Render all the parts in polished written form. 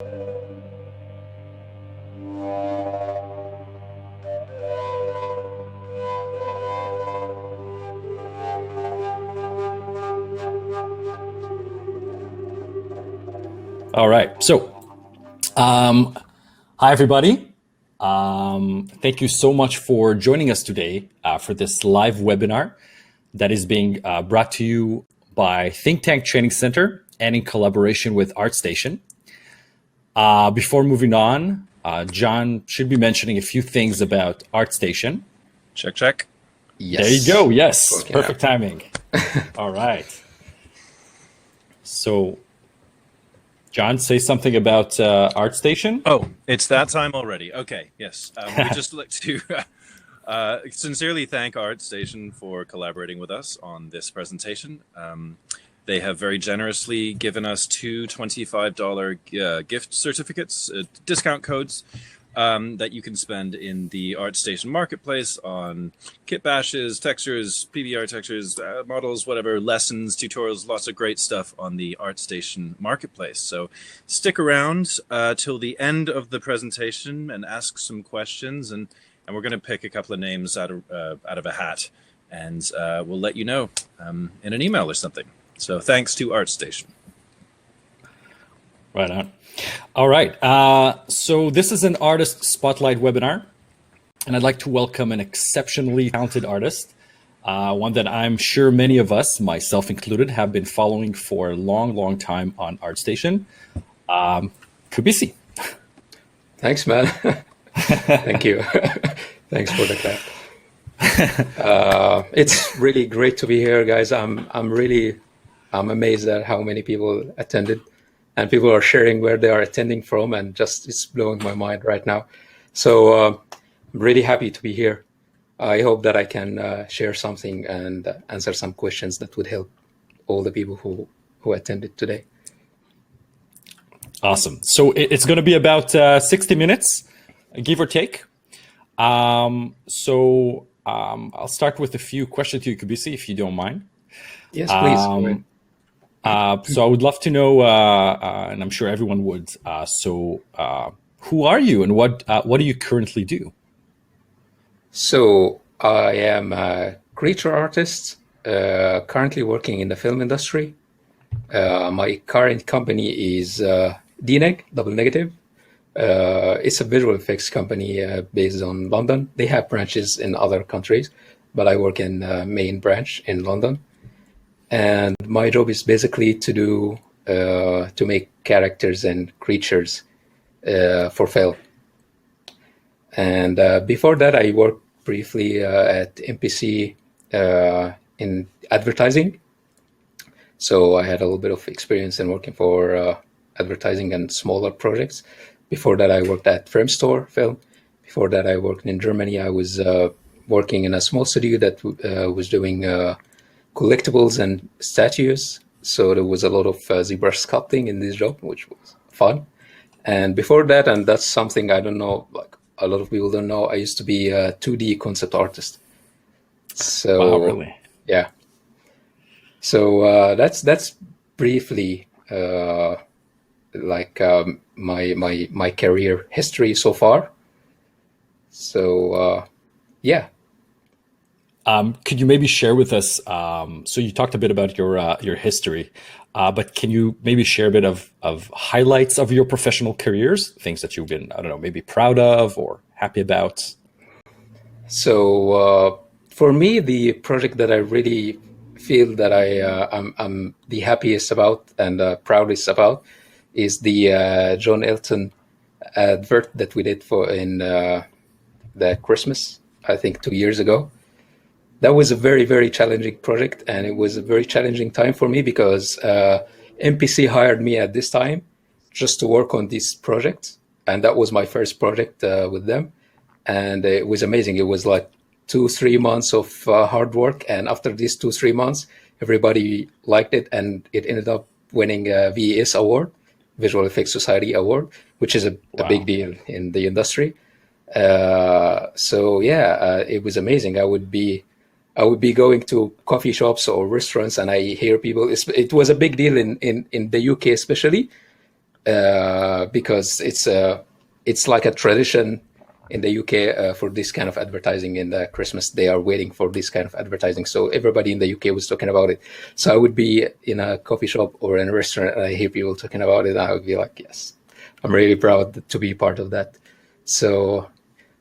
All right. So, hi, everybody. Thank you so much for joining us today for this live webinar that is being brought to you by Think Tank Training Center and in collaboration with Artstation. Before moving on, John should be mentioning a few things about Artstation. Check, check. Yes. There you go. Yes. Working perfect out. Timing. All right. So, John, say something about Artstation. Oh, it's that time already. Okay, yes. We just like to sincerely thank Artstation for collaborating with us on this presentation. They have very generously given us two $25 gift certificates, discount codes, that you can spend in the Artstation marketplace on kit bashes, textures, PBR textures, models, whatever, lessons, tutorials, lots of great stuff on the Artstation marketplace. So stick around till the end of the presentation and ask some questions, and we're going to pick a couple of names out of a hat, and we'll let you know in an email or something. So thanks to Artstation. Right on. All right. So this is an artist spotlight webinar, and I'd like to welcome an exceptionally talented artist, one that I'm sure many of us, myself included, have been following for a long, long time on Artstation. Kubisi. Thanks, man. Thank you. Thanks for the clap. It's really great to be here, guys. I'm amazed at how many people attended. And people are sharing where they are attending from, and just it's blowing my mind right now. So I'm really happy to be here. I hope that I can share something and answer some questions that would help all the people who attended today. Awesome. So it's going to be about 60 minutes, give or take. I'll start with a few questions to you, Kubisi, if you don't mind. Yes, please. Go ahead. So I would love to know, and I'm sure everyone would. Who are you, and what do you currently do? So I am a creature artist, currently working in the film industry. My current company is DNEG, Double Negative. It's a visual effects company based on London. They have branches in other countries, but I work in the main branch in London. And my job is basically to make characters and creatures for film. And before that, I worked briefly at MPC in advertising. So I had a little bit of experience in working for advertising and smaller projects. Before that, I worked at Framestore Film. Before that, I worked in Germany. I was working in a small studio that was doing collectibles and statues. So there was a lot of zebra sculpting in this job, which was fun. And before that, and that's something I don't know, like a lot of people don't know, I used to be a 2D concept artist. So, wow, really? Yeah. So that's briefly my career history so far. So yeah. Could you maybe share with us? So you talked a bit about your history, but can you maybe share a bit of highlights of your professional careers, things that you've been, I don't know, maybe proud of or happy about? So for me, the project that I really feel that I'm the happiest about and proudest about is the John Elton advert that we did in the Christmas, I think 2 years ago. That was a very, very challenging project, and it was a very challenging time for me because MPC hired me at this time just to work on this project, and that was my first project with them, and it was amazing. It was like 2-3 months of hard work, and after these 2-3 months, everybody liked it, and it ended up winning a VES award, Visual Effects Society award, which is a big deal in the industry. So yeah, it was amazing. I would be going to coffee shops or restaurants, and I hear people. It was a big deal in the UK, especially because it's like a tradition in the UK for this kind of advertising. In the Christmas, they are waiting for this kind of advertising. So everybody in the UK was talking about it. So I would be in a coffee shop or in a restaurant and I hear people talking about it. And I would be like, yes, I'm really proud to be part of that. So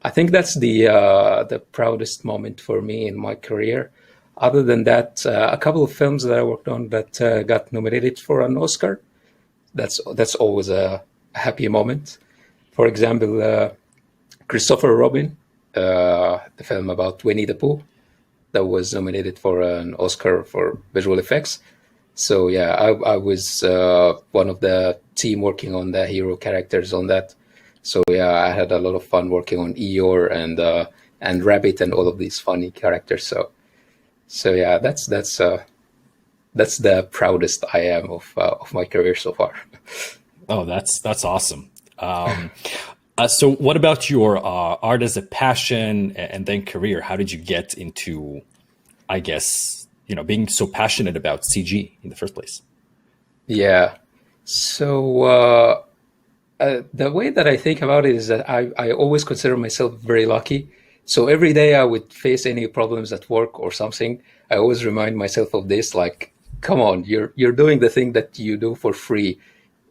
I think that's the proudest moment for me in my career. Other than that, a couple of films that I worked on that got nominated for an Oscar. That's always a happy moment. For example, Christopher Robin, the film about Winnie the Pooh, that was nominated for an Oscar for visual effects. So yeah, I was one of the team working on the hero characters on that. So yeah, I had a lot of fun working on Eeyore and Rabbit and all of these funny characters. So yeah, that's the proudest I am of my career so far. Oh, that's awesome. So what about your art as a passion and then career? How did you get into, I guess, being so passionate about CG in the first place? Yeah. So the way that I think about it is that I always consider myself very lucky. So every day I would face any problems at work or something, I always remind myself of this, like, come on, you're doing the thing that you do for free.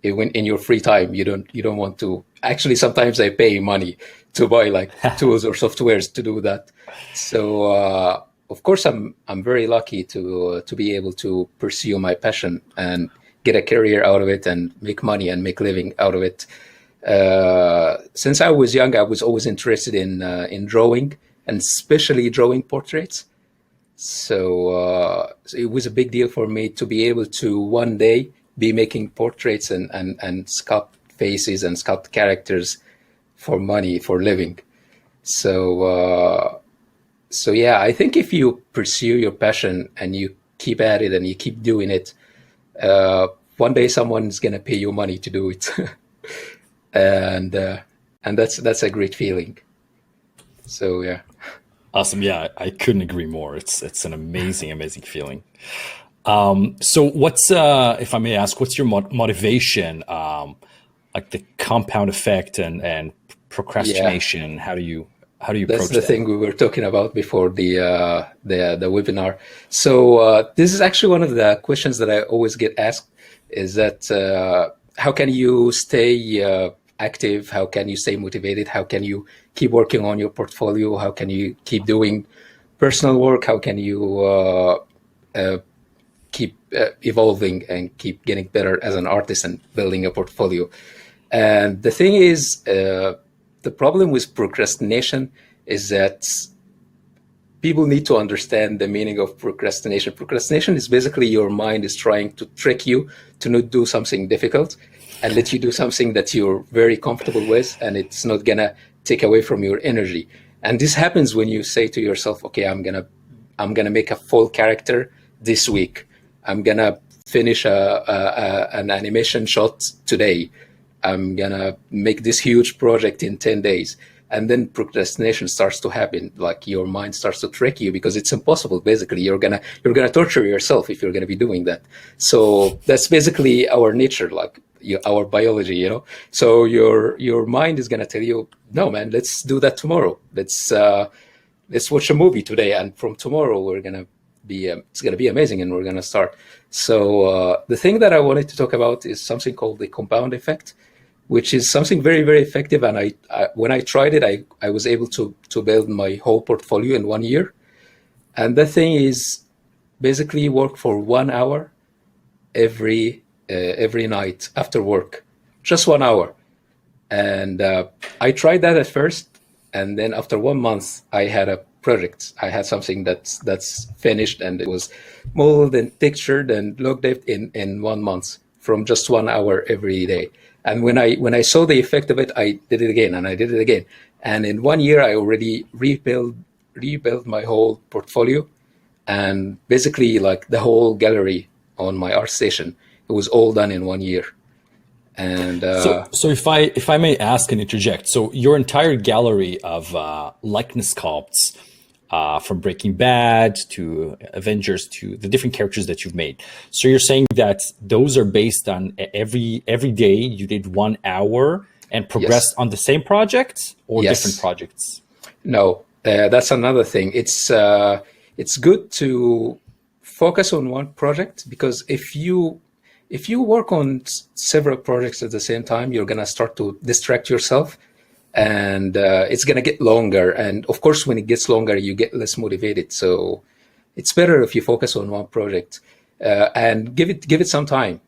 When in your free time, you don't want to. Actually, sometimes I pay money to buy like tools or softwares to do that. So of course, I'm very lucky to be able to pursue my passion and get a career out of it and make money and make living out of it. Since I was young, I was always interested in drawing, and especially drawing portraits. So it was a big deal for me to be able to one day be making portraits and sculpt faces and sculpt characters for money, for living. So yeah, I think if you pursue your passion and you keep at it and you keep doing it, one day someone's gonna pay you money to do it, and that's a great feeling. So yeah. Awesome. Yeah, I couldn't agree more. It's an amazing feeling. So what's, if I may ask, what's your motivation, like the compound effect and procrastination? Yeah. How do you approach That's the that? thing we were talking about before the webinar. So this is actually one of the questions that I always get asked, is that how can you stay active? How can you stay motivated? How can you keep working on your portfolio? How can you keep doing personal work? How can you keep evolving and keep getting better as an artist and building a portfolio? And the thing is, the problem with procrastination is that people need to understand the meaning of procrastination. Procrastination is basically your mind is trying to trick you to not do something difficult and let you do something that you're very comfortable with, and it's not gonna take away from your energy. And this happens when you say to yourself, okay, I'm gonna make a full character this week. I'm gonna finish an animation shot today. I'm gonna make this huge project in 10 days. And then procrastination starts to happen. Like your mind starts to trick you because it's impossible. Basically, you're gonna torture yourself if you're gonna be doing that. So that's basically our nature, like our biology, So your mind is gonna tell you, no, man, let's do that tomorrow. Let's watch a movie today, and from tomorrow we're gonna be it's gonna be amazing, and we're gonna start. So the thing that I wanted to talk about is something called the compound effect, which is something very, very effective. And I when I tried it, I was able to build my whole portfolio in 1 year. And the thing is, basically work for 1 hour every night after work, just 1 hour. And I tried that at first, and then after 1 month, I had a project. I had something that's finished, and it was molded and textured and looked at in 1 month from just 1 hour every day. And when I saw the effect of it, I did it again, and I did it again. And in 1 year, I already rebuilt my whole portfolio, and basically like the whole gallery on my Artstation. It was all done in 1 year. And so if I may ask and interject, so your entire gallery of likeness sculpts from Breaking Bad to Avengers to the different characters that you've made. So you're saying that those are based on every day you did 1 hour and progressed on the same project or different projects? No, that's another thing. It's good to focus on one project, because if you work on several projects at the same time, you're gonna start to distract yourself, and it's gonna get longer. And of course, when it gets longer, you get less motivated. So it's better if you focus on one project and give it some time.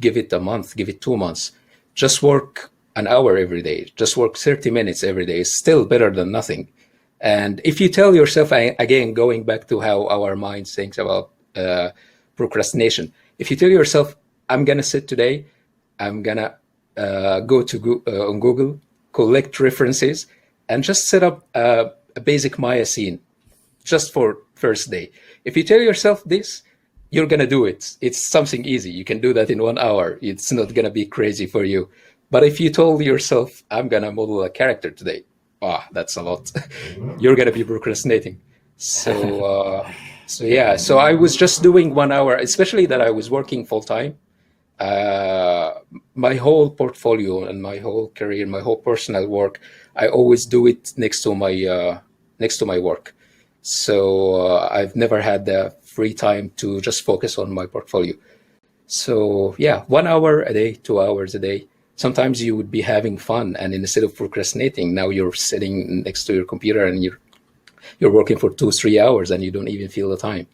Give it a month, give it 2 months. Just work an hour every day. Just work 30 minutes every day. It's still better than nothing. And if you tell yourself, again, going back to how our mind thinks about procrastination, if you tell yourself, I'm going to sit today, I'm going to go to on Google, collect references, and just set up a basic Maya scene just for first day. If you tell yourself this, you're going to do it. It's something easy. You can do that in 1 hour. It's not going to be crazy for you. But if you told yourself, I'm going to model a character today, that's a lot. You're going to be procrastinating. So I was just doing 1 hour, especially that I was working full time. My whole portfolio and my whole career, my whole personal work, I always do it next to my work. So I've never had the free time to just focus on my portfolio. So 1 hour a day, 2 hours a day. Sometimes you would be having fun, and instead of procrastinating, now you're sitting next to your computer and you're working for 2-3 hours and you don't even feel the time.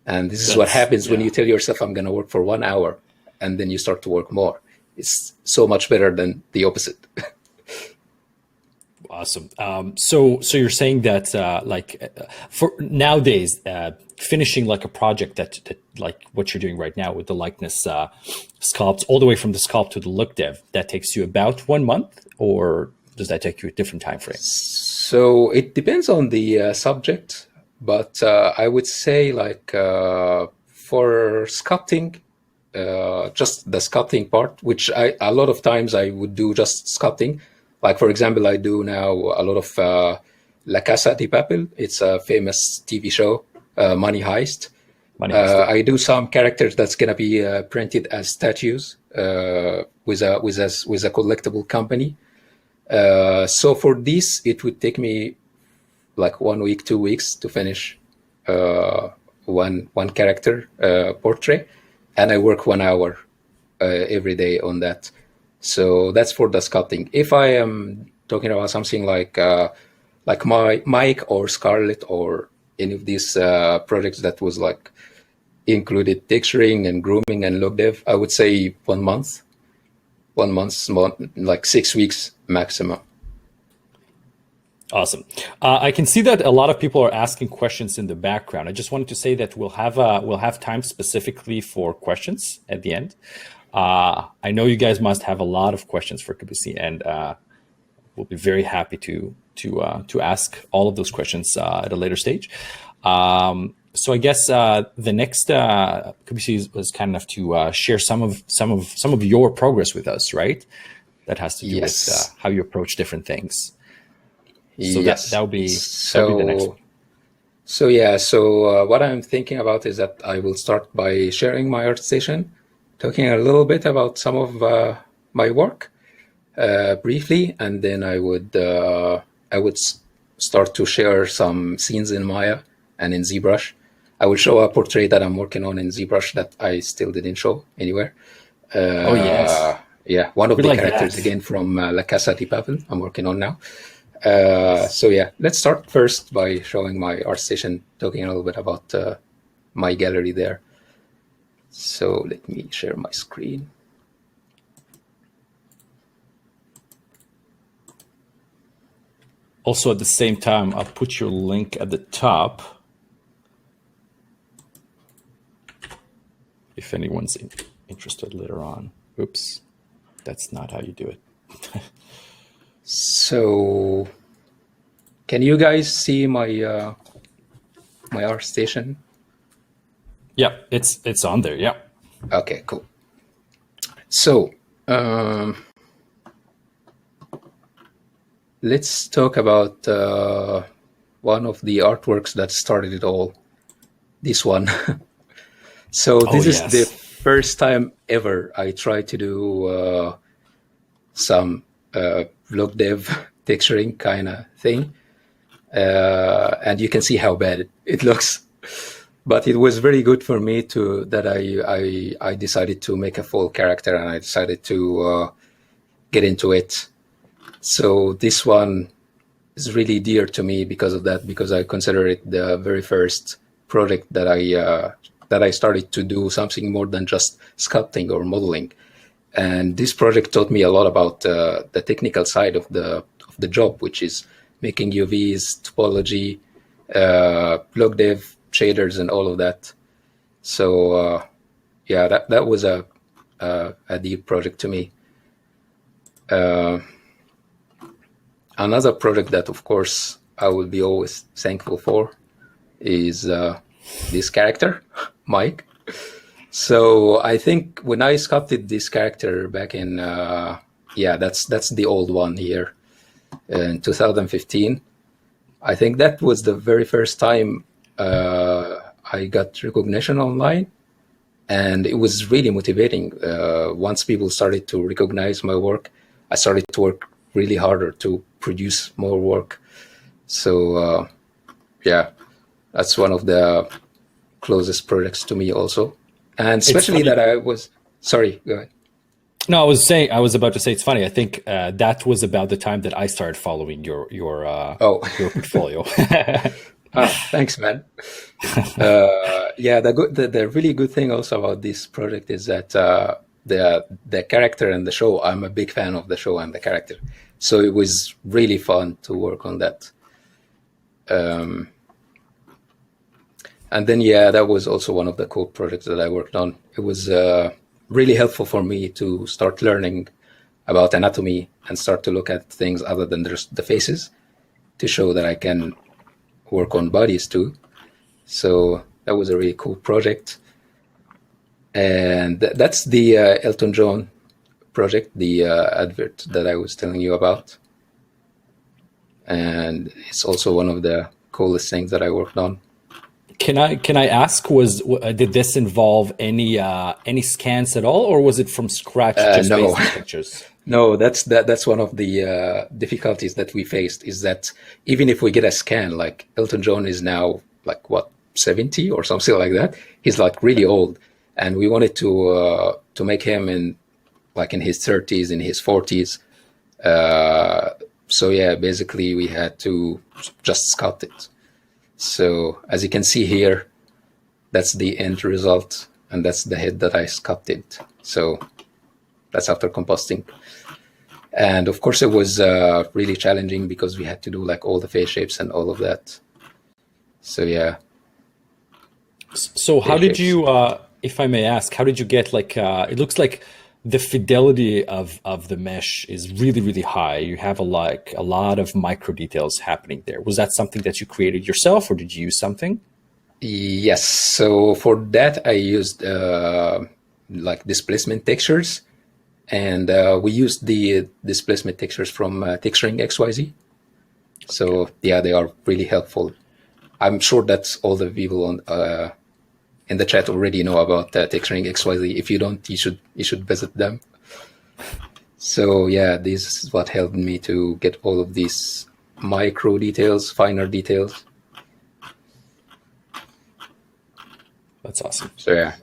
And this is what happens when you tell yourself, I'm going to work for 1 hour, and then you start to work more. It's so much better than the opposite. Awesome. So you're saying that for nowadays, finishing like a project that like what you're doing right now with the likeness sculpt, all the way from the sculpt to the look dev, that takes you about 1 month, or does that take you a different time frame? So it depends on the subject, but I would say for sculpting, just the sculpting part, which a lot of times I would do just sculpting. Like, for example, I do now a lot of La Casa de Papel. It's a famous TV show, Money Heist. I do some characters that's going to be printed as statues with a collectible company. So for this, it would take me like 1 week, 2 weeks to finish one character portrait, and I work 1 hour every day on that. So that's for the sculpting. If I am talking about something like Mike or Scarlett or any of these projects that was like included texturing and grooming and look dev, I would say 1 month, like 6 weeks maximum. Awesome. I can see that a lot of people are asking questions in the background. I just wanted to say that we'll have time specifically for questions at the end. I know you guys must have a lot of questions for Kubisi, and we'll be very happy to ask all of those questions at a later stage. So I guess the next Kubisi was kind enough to share some of your progress with us, right? That has to do with how you approach different things. So that would be the next one. So what I'm thinking about is that I will start by sharing my Artstation, talking a little bit about some of my work briefly, and then I would start to share some scenes in Maya and in ZBrush. I will show a portrait that I'm working on in ZBrush that I still didn't show anywhere. One of the characters again from La Casa de Papel I'm working on now. Let's start first by showing my Artstation, talking a little bit about my gallery there. So let me share my screen. Also, at the same time, I'll put your link at the top if anyone's interested later on. Oops, that's not how you do it. So, can you guys see my my Artstation? Yeah, it's on there. Yeah. Okay, cool. So, let's talk about one of the artworks that started it all. This one. So this is yes. the first time ever I tried to do some block dev texturing kind of thing. And you can see how bad it looks. But it was very good for me that I decided to make a full character, and I decided to get into it. So this one is really dear to me because of that, because I consider it the very first project that I started to do something more than just sculpting or modeling. And this project taught me a lot about the technical side of the job, which is making UVs, topology, block dev, shaders, and all of that. So yeah, that was a deep project to me. Another project that, of course, I will be always thankful for is this character, Mike. So I think when I sculpted this character back in, that's the old one here in 2015. I think that was the very first time I got recognition online, and it was really motivating. Once people started to recognize my work, I started to work really harder to produce more work. So yeah, that's one of the closest projects to me also. And especially that I was, sorry, go ahead. No, I was about to say, it's funny. I think that was about the time that I started following your portfolio. Thanks, man. Yeah, the really good thing also about this project is that the character and the show, I'm a big fan of the show and the character. So it was really fun to work on that. And then, yeah, that was also one of the cool projects that I worked on. It was really helpful for me to start learning about anatomy and start to look at things other than just the faces, to show that I can work on bodies too. So that was a really cool project. And that's the Elton John project, the advert that I was telling you about. And it's also one of the coolest things that I worked on. Can I ask, did this involve any scans at all, or was it from scratch, just no. basic pictures? No, that's one of the difficulties that we faced, is that even if we get a scan, like Elton John is now like what, 70 or something like that. He's like really old, and we wanted to make him in his 30s, in his 40s. So yeah, basically we had to just sculpt it. So as you can see here, that's the end result, and that's the head that I sculpted. So that's after composting. And of course it was really challenging because we had to do like all the face shapes and all of that. So yeah. So how did you, if I may ask, how did you get it looks like the fidelity of the mesh is really, really high. You have a lot of micro details happening there. Was that something that you created yourself, or did you use something? Yes. So for that, I used displacement textures, and we used the displacement textures from Texturing XYZ. So yeah, they are really helpful. I'm sure that all the people on in the chat already know about Texturing XYZ. If you don't, you should visit them. So yeah, this is what helped me to get all of these micro details, finer details. That's awesome. So yeah.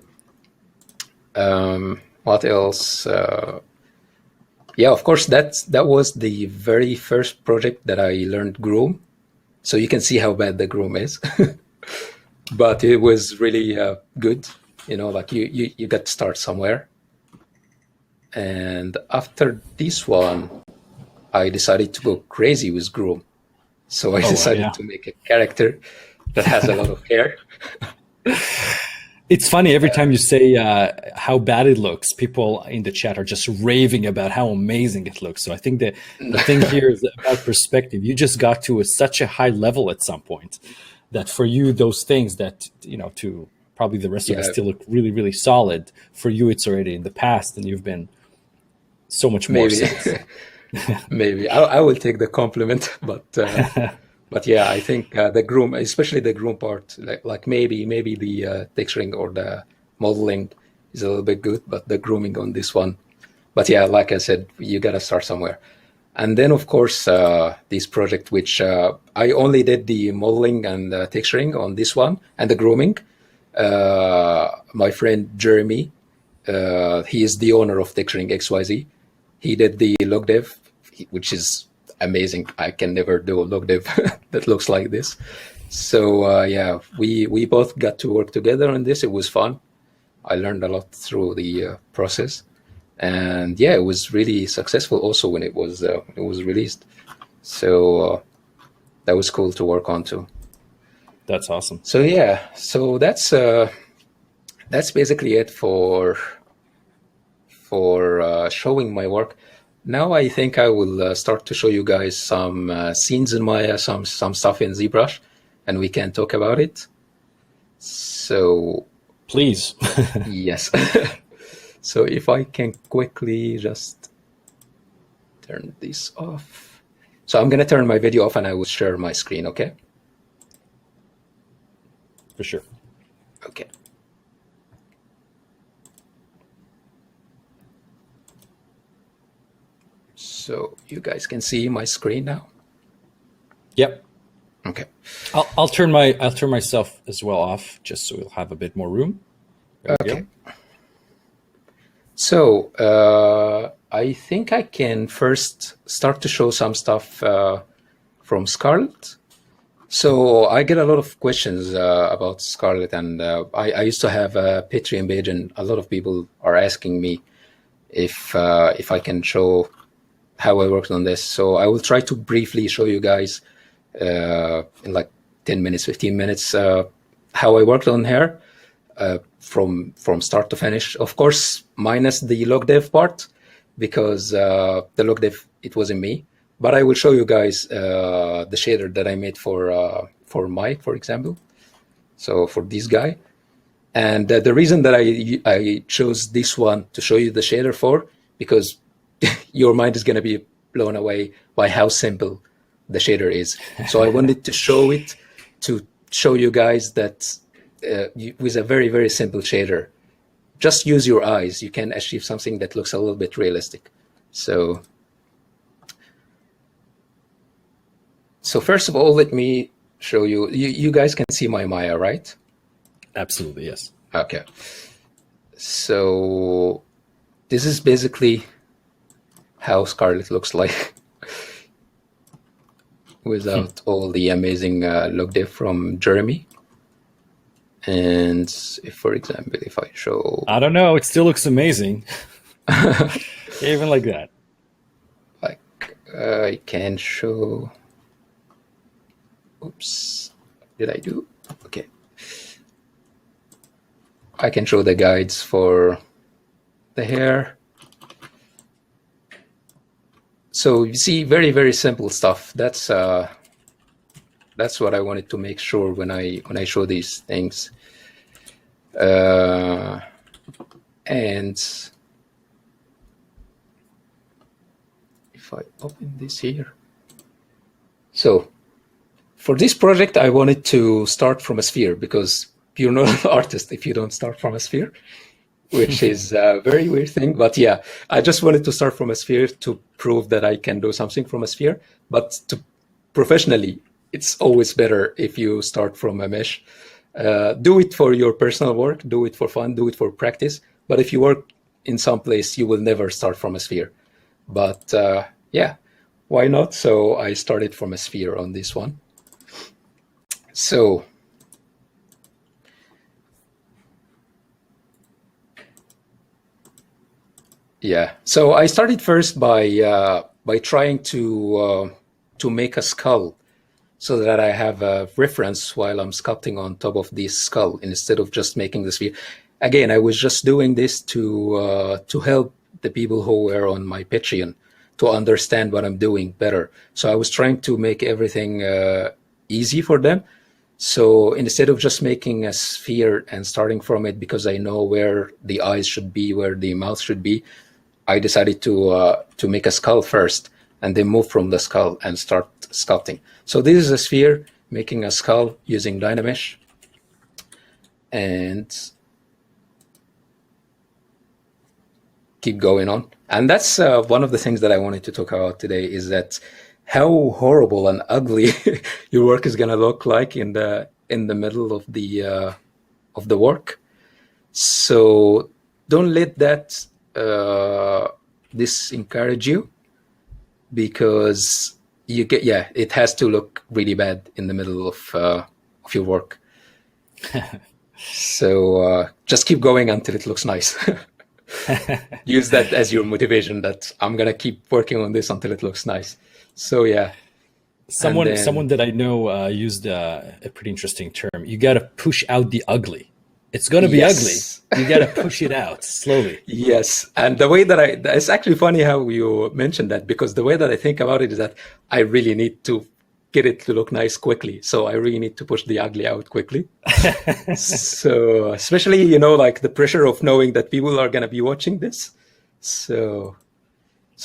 What else? Yeah, of course, that was the very first project that I learned Groom. So you can see how bad the Groom is. But it was really good. You know, like you got to start somewhere. And after this one, I decided to go crazy with Groom. So I decided to make a character that has a lot of hair. It's funny, every time you say how bad it looks, people in the chat are just raving about how amazing it looks. So I think that the thing here is about perspective. You just got to such a high level at some point that for you, those things that, to probably the rest of us still look really, really solid, for you, it's already in the past, and you've been so much more since. Maybe. I will take the compliment, but But yeah, I think the groom, especially the groom part, like maybe the texturing or the modeling is a little bit good, but the grooming on this one. But yeah, like I said, you gotta start somewhere. And then of course this project, which I only did the modeling and texturing on this one and the grooming. My friend Jeremy, he is the owner of Texturing XYZ. He did the log dev, which is amazing. I can never do a log dev that looks like this. So yeah, we both got to work together on this. It was fun. I learned a lot through the process, and yeah, it was really successful. Also, when it was released, so that was cool to work on too. That's awesome. So yeah, so that's basically it for showing my work. Now I think I will start to show you guys some scenes in Maya, some stuff in ZBrush, and we can talk about it. So please. Yes. So if I can quickly just turn this off. So I'm going to turn my video off and I will share my screen, okay? For sure. Okay. So you guys can see my screen now? Yep. Okay. I'll turn myself as well off, just so we'll have a bit more room. Okay. So I think I can first start to show some stuff from Scarlett. So I get a lot of questions about Scarlett, and I used to have a Patreon page, and a lot of people are asking me if I can show how I worked on this. So I will try to briefly show you guys in like 10 minutes, 15 minutes, how I worked on her from start to finish. Of course, minus the log dev part, because the log dev, it wasn't me. But I will show you guys the shader that I made for Mike, for example. So for this guy. And the reason that I chose this one to show you the shader for, because your mind is going to be blown away by how simple the shader is. So I wanted to show it to show you guys that with a very, very simple shader, just use your eyes. You can achieve something that looks a little bit realistic. So first of all, let me show you. You guys can see my Maya, right? Absolutely, yes. Okay. So this is basically how Scarlett looks like without all the amazing log dev from Jeremy. And if, for example, if I show... I don't know, it still looks amazing. Even like that. Like, I can show... Oops, did I do? Okay. I can show the guides for the hair. So you see, very, very simple stuff. That's what I wanted to make sure when I show these things. And if I open this here. So for this project, I wanted to start from a sphere, because you're not an artist if you don't start from a sphere, which is a very weird thing. But yeah, I just wanted to start from a sphere to prove that I can do something from a sphere. But professionally, it's always better if you start from a mesh. Do it for your personal work, do it for fun, do it for practice. But if you work in some place, you will never start from a sphere. But yeah, why not? So I started from a sphere on this one. So yeah, so I started first by trying to make a skull, so that I have a reference while I'm sculpting on top of this skull instead of just making the sphere. Again, I was just doing this to help the people who were on my Patreon to understand what I'm doing better. So I was trying to make everything easy for them. So instead of just making a sphere and starting from it, because I know where the eyes should be, where the mouth should be, I decided to make a skull first. and then move from the skull and start sculpting. So this is a sphere, making a skull using Dynamesh. And keep going on. And that's one of the things that I wanted to talk about today, is that how horrible and ugly your work is going to look like in the middle of the work. So don't let that this encourage you, because it has to look really bad in the middle of your work. So just keep going until it looks nice. Use that as your motivation, that I'm gonna keep working on this until it looks nice. So yeah. Someone that I know used a pretty interesting term. You got to push out the ugly. It's going to be ugly. You got to push it out slowly. Yes. And the way that it's actually funny how you mentioned that, because the way that I think about it is that I really need to get it to look nice quickly. So I really need to push the ugly out quickly. So especially, like the pressure of knowing that people are going to be watching this. So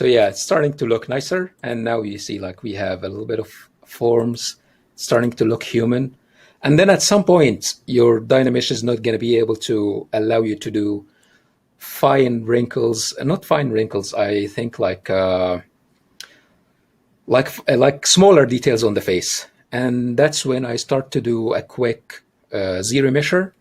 yeah, it's starting to look nicer. And now you see like we have a little bit of forms starting to look human. And then at some point, your Dynamesh is not going to be able to allow you to do fine wrinkles, not fine wrinkles, I think like smaller details on the face. And that's when I start to do a quick Z-remesher,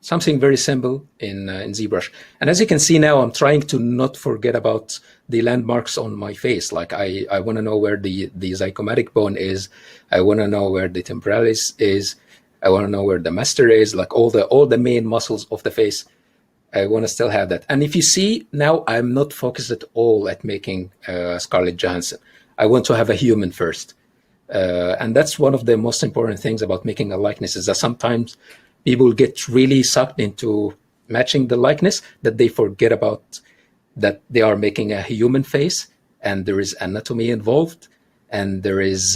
something very simple in ZBrush. And as you can see now, I'm trying to not forget about the landmarks on my face. Like I want to know where the zygomatic bone is. I want to know where the temporalis is. I want to know where the master is, like all the main muscles of the face. I want to still have that. And if you see now, I'm not focused at all at making Scarlett Johansson. I want to have a human first. And that's one of the most important things about making a likeness, is that sometimes people get really sucked into matching the likeness that they forget about that they are making a human face, and there is anatomy involved, and there is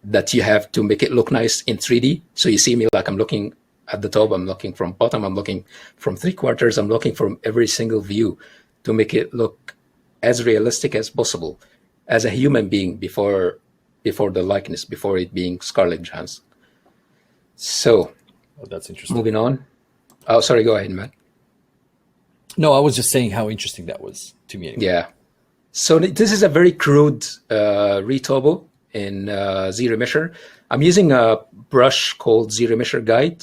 that you have to make it look nice in 3D. So you see me like I'm looking at the top, I'm looking from bottom, I'm looking from 3/4, I'm looking from every single view to make it look as realistic as possible as a human being before the likeness, before it being Scarlett Johansson. So that's interesting. Moving on. Oh, sorry, go ahead, man. No, I was just saying how interesting that was to me. Anyway. Yeah. So this is a very crude retobo in Z-Remesher. I'm using a brush called Z-Remesher Guide,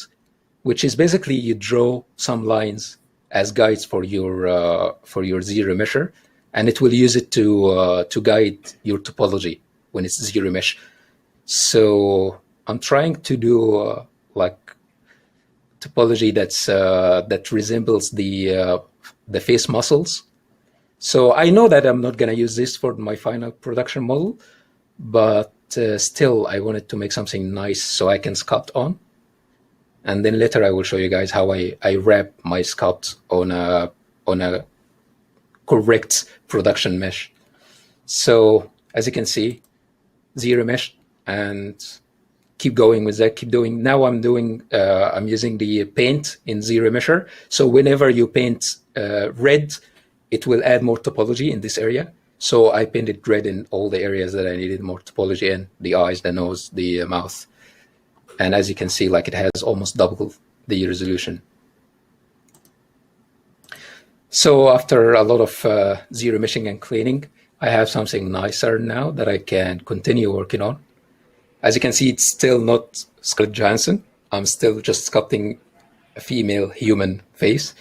which is basically you draw some lines as guides for your Z-Remesher, and it will use it to guide your topology when it's Z-Remesh. So I'm trying to do like topology that resembles the face muscles. So I know that I'm not going to use this for my final production model, but still I wanted to make something nice so I can sculpt on. And then later I will show you guys how I wrap my sculpt on a correct production mesh. So as you can see, Z-Remesh, and keep going with that, keep doing. Now I'm using the paint in Z-Remesher. So whenever you paint red, it will add more topology in this area. So I painted red in all the areas that I needed more topology in: the eyes, the nose, the mouth. And as you can see, like it has almost double the resolution. So after a lot of Z-remeshing and cleaning, I have something nicer now that I can continue working on. As you can see, it's still not Scarlett Johansson. I'm still just sculpting a female human face.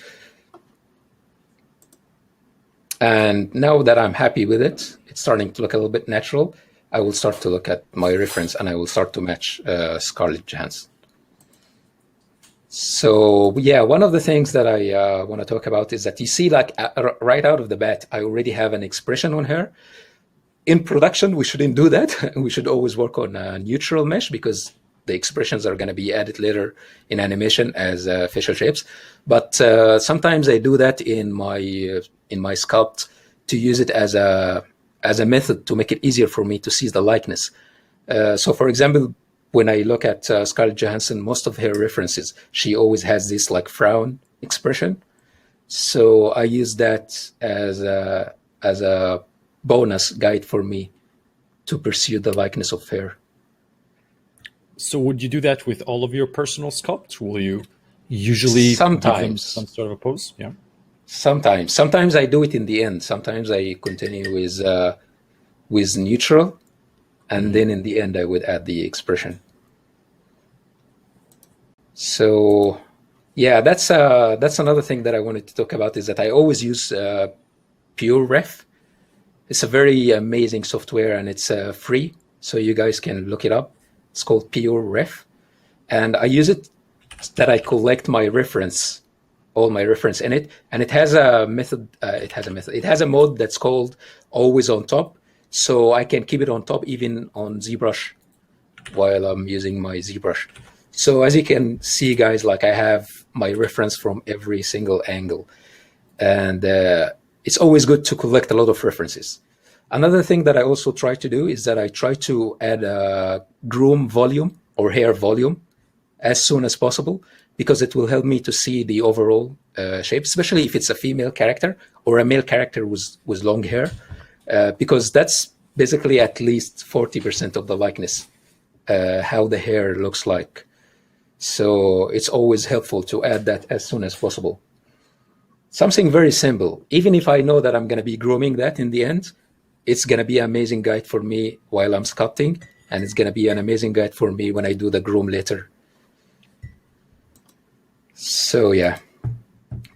And now that I'm happy with it, it's starting to look a little bit natural. I will start to look at my reference and I will start to match Scarlett Johansson. So yeah, one of the things that I want to talk about is that you see, like right out of the bat, I already have an expression on her. In production, we shouldn't do that. We should always work on a neutral mesh because the expressions are going to be added later in animation as facial shapes. But sometimes I do that in my sculpt to use it as a method to make it easier for me to see the likeness. So for example, when I look at Scarlett Johansson, most of her references, she always has this like frown expression. So I use that as a bonus guide for me to pursue the likeness of hair. So would you do that with all of your personal sculpts? Will you usually give them Sometimes. some sort of a pose? Yeah. Sometimes I do it in the end. Sometimes I continue with neutral, and then in the end I would add the expression. So yeah, that's another thing that I wanted to talk about, is that I always use Pure Ref. It's a very amazing software, and it's free, so you guys can look it up. It's called Pure Ref, and I use it that I collect my reference, all my reference in it, and it has a method. It has a mode that's called Always on Top, so I can keep it on top even on ZBrush while I'm using my ZBrush. So as you can see, guys, like I have my reference from every single angle, and it's always good to collect a lot of references. Another thing that I also try to do is that I try to add a groom volume or hair volume as soon as possible, because it will help me to see the overall shape, especially if it's a female character or a male character with long hair, because that's basically at least 40% of the likeness, how the hair looks like. So it's always helpful to add that as soon as possible. Something very simple. Even if I know that I'm going to be grooming that in the end, it's going to be an amazing guide for me while I'm sculpting, and it's going to be an amazing guide for me when I do the groom later. So yeah,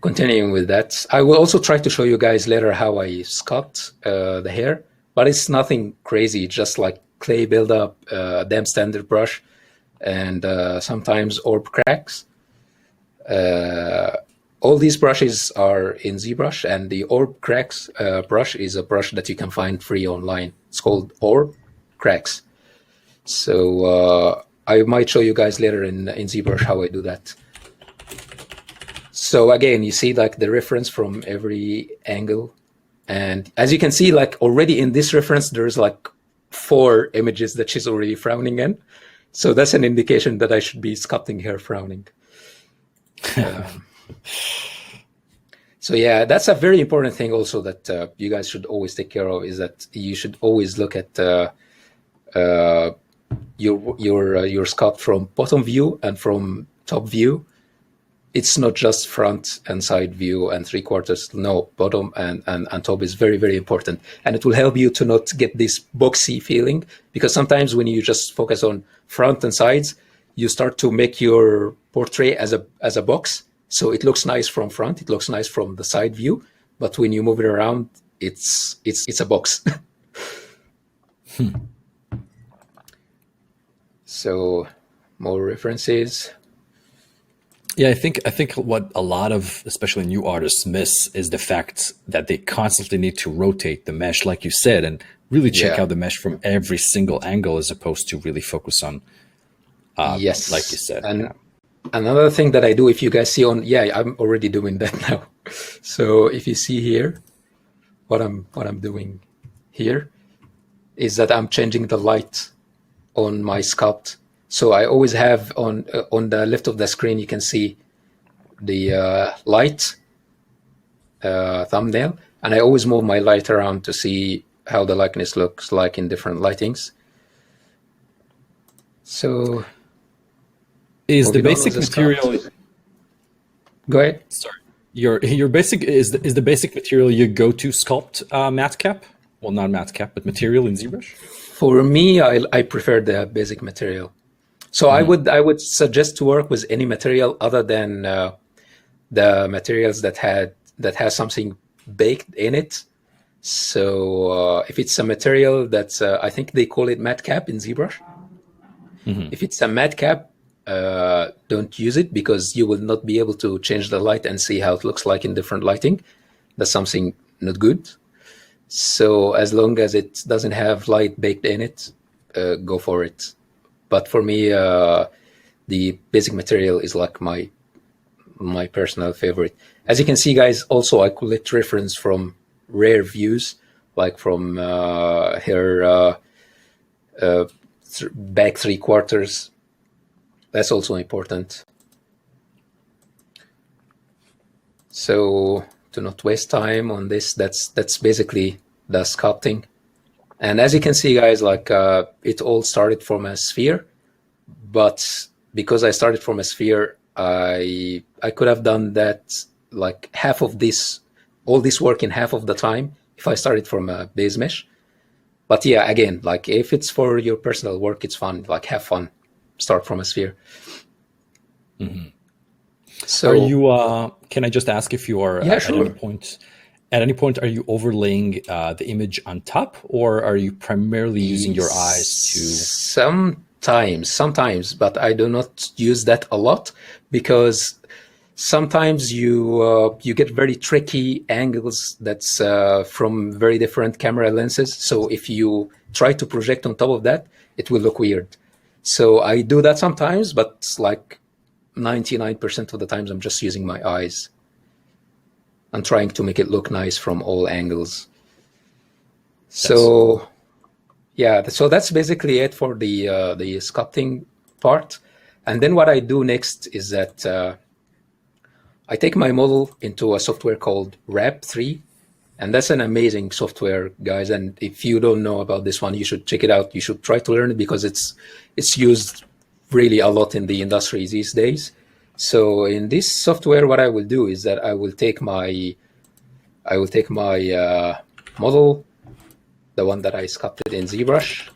continuing with that, I will also try to show you guys later how I sculpt the hair, but it's nothing crazy, just like clay buildup, damp standard brush, and sometimes orb cracks. All these brushes are in ZBrush, and the orb cracks brush is a brush that you can find free online. It's called orb cracks. So I might show you guys later in ZBrush how I do that. So again, you see like the reference from every angle. And as you can see, like already in this reference, there's like 4 images that she's already frowning in. So that's an indication that I should be sculpting her frowning. So yeah, that's a very important thing also that you guys should always take care of, is that you should always look at your sculpt from bottom view and from top view. It's not just front and side view and 3/4. No, bottom and top is very, very important. And it will help you to not get this boxy feeling, because sometimes when you just focus on front and sides, you start to make your portrait as a box. So it looks nice from front, it looks nice from the side view, but when you move it around, it's a box. So more references. Yeah, I think what a lot of especially new artists miss is the fact that they constantly need to rotate the mesh, like you said, and really check out the mesh from every single angle, as opposed to really focus on yes, like you said. And another thing that I do, if you guys see on, I'm already doing that now. So if you see here, what I'm doing here is that I'm changing the light on my sculpt. So I always have on the left of the screen, you can see the light thumbnail, and I always move my light around to see how the likeness looks like in different lightings. So is the basic material? Go ahead. Sorry, your basic is the basic material you go to sculpt matte cap? Well, not matte cap, but material in ZBrush. For me, I prefer the basic material. So I would suggest to work with any material other than the materials that has something baked in it. So if it's a material that's I think they call it matte cap in ZBrush. If it's a matte cap, don't use it, because you will not be able to change the light and see how it looks like in different lighting. That's something not good. So as long as it doesn't have light baked in it, go for it. But for me, the basic material is like my personal favorite. As you can see, guys, also I collect reference from rare views, like from her back 3/4. That's also important. So to not waste time on this, that's basically the sculpting. And as you can see, guys, like it all started from a sphere, but because I started from a sphere, I could have done that like half of this, all this work in half of the time if I started from a base mesh. But yeah, again, like if it's for your personal work, it's fun. Like have fun, start from a sphere. Mm-hmm. So are you? Can I just ask if you are sure. at any point are you overlaying the image on top, or are you primarily using your eyes to? Sometimes, but I do not use that a lot because sometimes you get very tricky angles that's from very different camera lenses. So if you try to project on top of that, it will look weird. So I do that sometimes, but like 99% of the times I'm just using my eyes. I'm trying to make it look nice from all angles. So yeah, so that's basically it for the sculpting part. And then what I do next is that I take my model into a software called Rap3, and that's an amazing software, guys. And if you don't know about this one, you should check it out. You should try to learn it because it's used really a lot in the industry these days. So in this software, what I will do is that I will take my model, the one that I sculpted in ZBrush,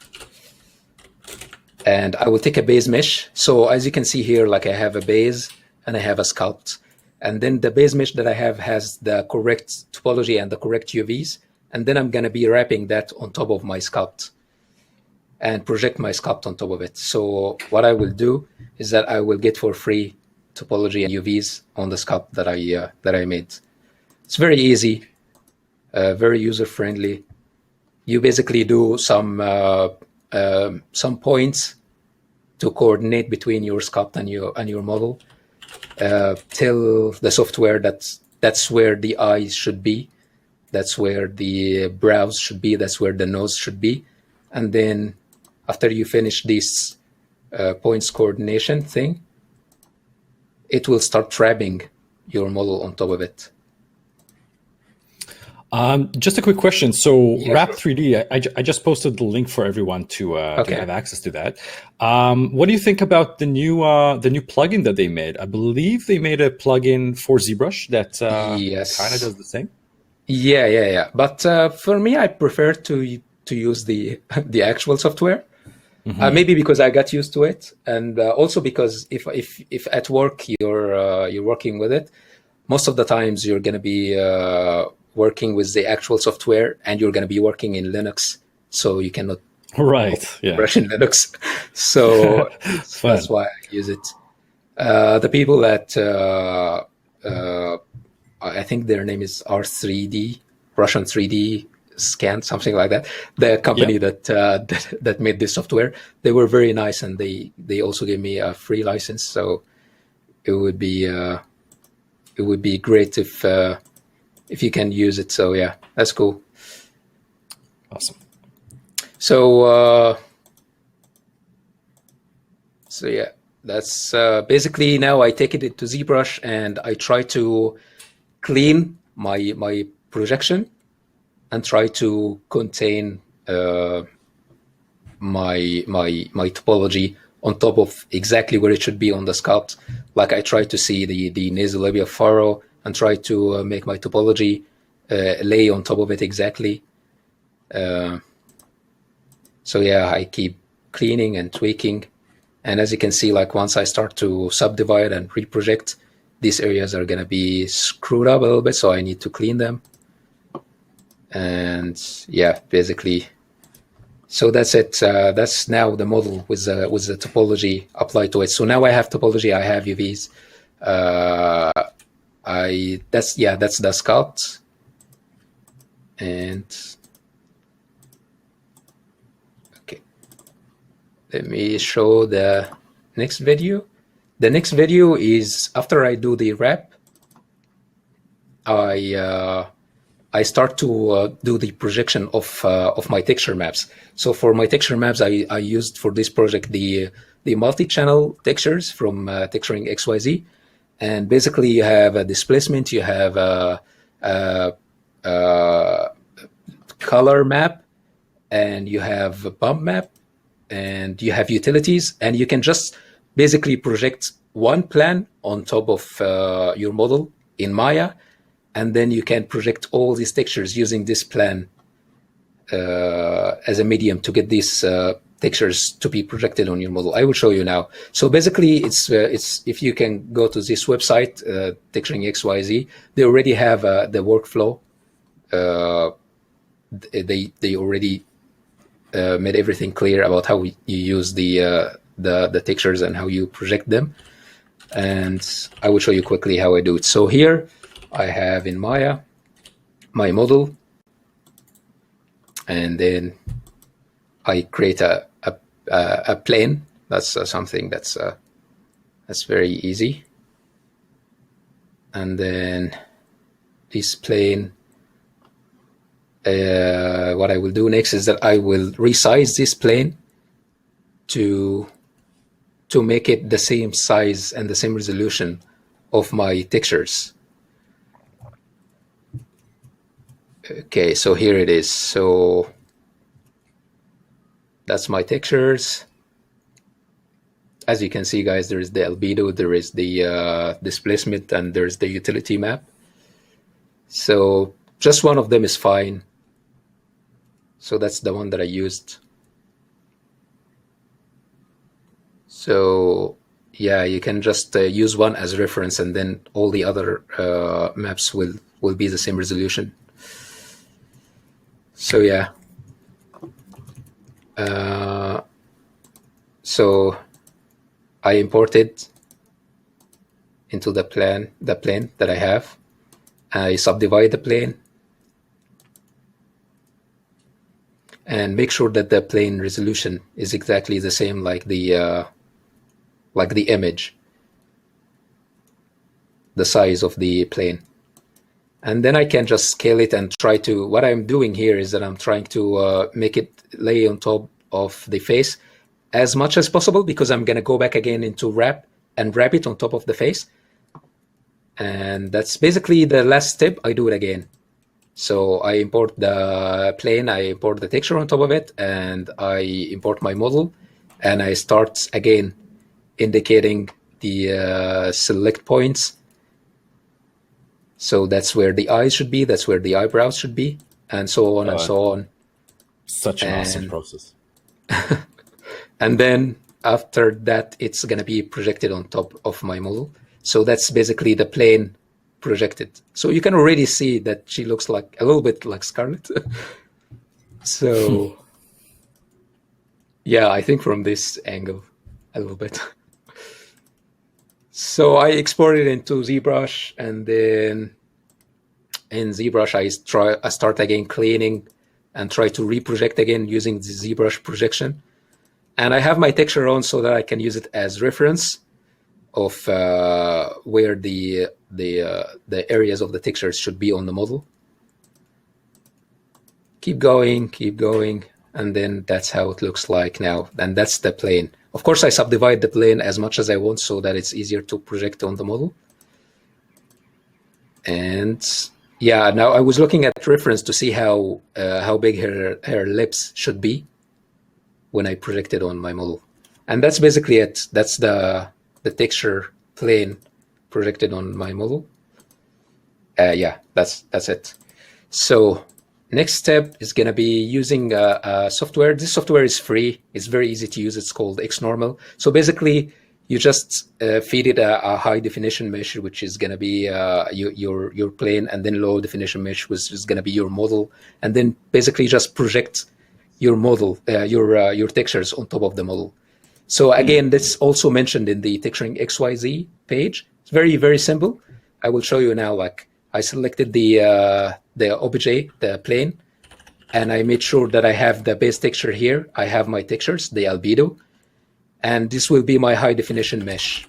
and I will take a base mesh. So as you can see here, like I have a base and I have a sculpt. And then the base mesh that I have has the correct topology and the correct UVs. And then I'm going to be wrapping that on top of my sculpt and project my sculpt on top of it. So what I will do is that I will get for free topology and UVs on the sculpt that I made. It's very easy, very user-friendly. You basically do some points to coordinate between your sculpt and your model. Tell the software that's where the eyes should be, that's where the brows should be, that's where the nose should be. And then after you finish this points coordination thing, it will start trapping your model on top of it. Just a quick question. So Yeah, Wrap sure. 3D, I just posted the link for everyone to Okay. have access to that. What do you think about the new plugin that they made? I believe they made a plugin for ZBrush that Yes. kind of does the same. Yeah. But for me, I prefer to use the the actual software. Maybe because I got used to it, and also because if at work you're working with it, most of the times you're going to be working with the actual software, and you're going to be working in Linux, so you cannot Right. Yeah. brush in Linux. So that's why I use it. The people that I think their name is R3D, Russian 3D Scan, something like that. The company that made this software, they were very nice, and they also gave me a free license. So it would be great if you can use it. So yeah, that's cool. Awesome. So yeah, that's basically now I take it into ZBrush and I try to clean my projection and try to contain my topology on top of exactly where it should be on the sculpt. Like I try to see the nasolabial furrow and try to make my topology lay on top of it exactly. So yeah, I keep cleaning and tweaking. And as you can see, like once I start to subdivide and reproject, these areas are going to be screwed up a little bit, so I need to clean them. And yeah, basically, so that's it. That's now the model with the topology applied to it. So now I have topology, I have UVs. That's the sculpt. And okay, let me show the next video. The next video is after I do the wrap, I start to do the projection of my texture maps. So for my texture maps, I used for this project the multi-channel textures from Texturing XYZ, and basically you have a displacement, you have a color map, and you have a bump map, and you have utilities, and you can just basically project one plan on top of your model in Maya, and then you can project all these textures using this plan as a medium to get these textures to be projected on your model. I will show you now. So basically, it's if you can go to this website, Texturing XYZ, they already have the workflow. They already made everything clear about how you use the textures and how you project them. And I will show you quickly how I do it. So here I have in Maya my model, and then I create a plane. That's something that's very easy. And then this plane, what I will do next is that I will resize this plane to make it the same size and the same resolution of my textures. Okay, so here it is. So that's my textures. As you can see, guys, there is the albedo, there is the displacement, and there's the utility map. So just one of them is fine. So that's the one that I used. So yeah, you can just use one as reference, and then all the other maps will be the same resolution. So yeah. So I imported into the plane that I have. I subdivide the plane and make sure that the plane resolution is exactly the same like the image, the size of the plane. And then I can just scale it and try to, what I'm doing here is that I'm trying to make it lay on top of the face as much as possible, because I'm going to go back again into wrap and wrap it on top of the face. And that's basically the last step. I do it again. So I import the plane, I import the texture on top of it, and I import my model, and I start again indicating the select points. So that's where the eyes should be, that's where the eyebrows should be, and so on and so on. Such an awesome process. And then after that, it's going to be projected on top of my model. So that's basically the plane projected. So you can already see that she looks like a little bit like Scarlett. So yeah, I think from this angle a little bit. So I export it into ZBrush, and then in ZBrush I start again cleaning and try to reproject again using the ZBrush projection. And I have my texture on so that I can use it as reference of where the areas of the textures should be on the model. Keep going, and then that's how it looks like now. And that's the plane. Of course, I subdivide the plane as much as I want so that it's easier to project on the model. And yeah, now I was looking at reference to see how big her lips should be when I project it on my model. And that's basically it. That's the texture plane projected on my model. Yeah, that's it. So next step is going to be using software. This software is free. It's very easy to use. It's called XNormal. So basically, you just feed it a high definition mesh, which is going to be your plane, and then low definition mesh, which is going to be your model, and then basically just project your model, your textures on top of the model. So again, that's also mentioned in the Texturing XYZ page. It's very, very simple. I will show you now. Like, I selected the obj, the plane, and I made sure that I have the base texture here. I have my textures, the albedo, and this will be my high definition mesh.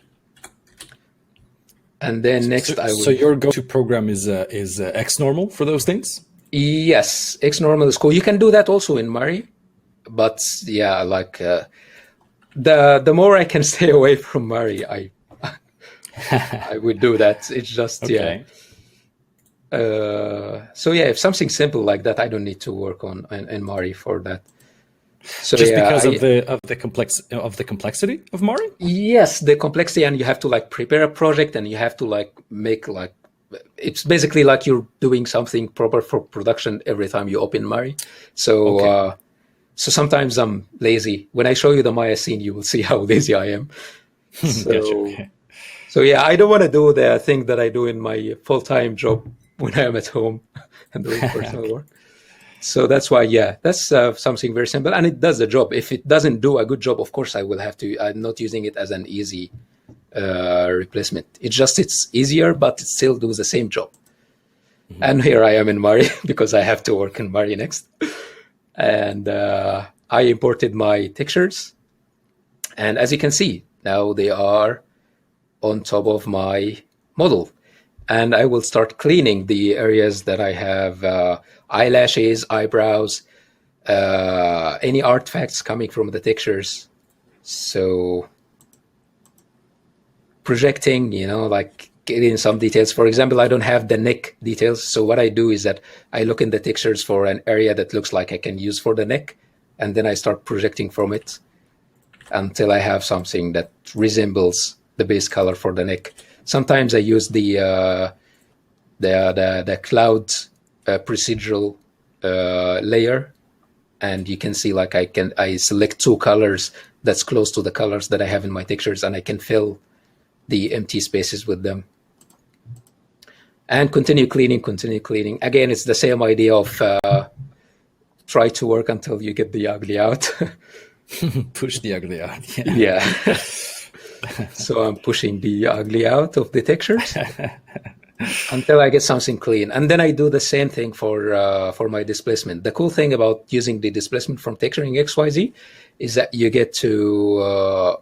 And then next I will... So your go-to program is XNormal for those things? Yes, XNormal is cool. You can do that also in Mari, but yeah, like the more I can stay away from Mari, I would do that. It's just, okay. So yeah, if something simple like that, I don't need to work on in Mari for that. So Just yeah, because of the complexity of Mari? yes, the complexity, and you have to like prepare a project, and you have to like make like, it's basically like you're doing something proper for production every time you open Mari. So Okay. so sometimes I'm lazy. When I show you the Maya scene, you will see how lazy I am. Gotcha. So Okay. so yeah, I don't want to do the thing that I do in my full-time job when I am at home and doing personal work. So that's why, yeah, that's something very simple, and it does the job. If it doesn't do a good job, of course, I will have to. I'm not using it as an easy replacement. It's easier, but it still does the same job. And here I am in Mari because I have to work in Mari next. And I imported my textures, and as you can see, now they are on top of my model. And I will start cleaning the areas that I have eyelashes, eyebrows, any artifacts coming from the textures. So projecting, like getting some details. For example, I don't have the neck details. So what I do is that I look in the textures for an area that looks like I can use for the neck, and then I start projecting from it until I have something that resembles the base color for the neck. Sometimes I use the cloud procedural layer, and you can see like I select two colors that's close to the colors that I have in my textures, and I can fill the empty spaces with them. And continue cleaning. Again, it's the same idea of try to work until you get the ugly out. Push the ugly out. Yeah. Yeah. So I'm pushing the ugly out of the textures until I get something clean. And then I do the same thing for my displacement. The cool thing about using the displacement from texturing XYZ is that you get to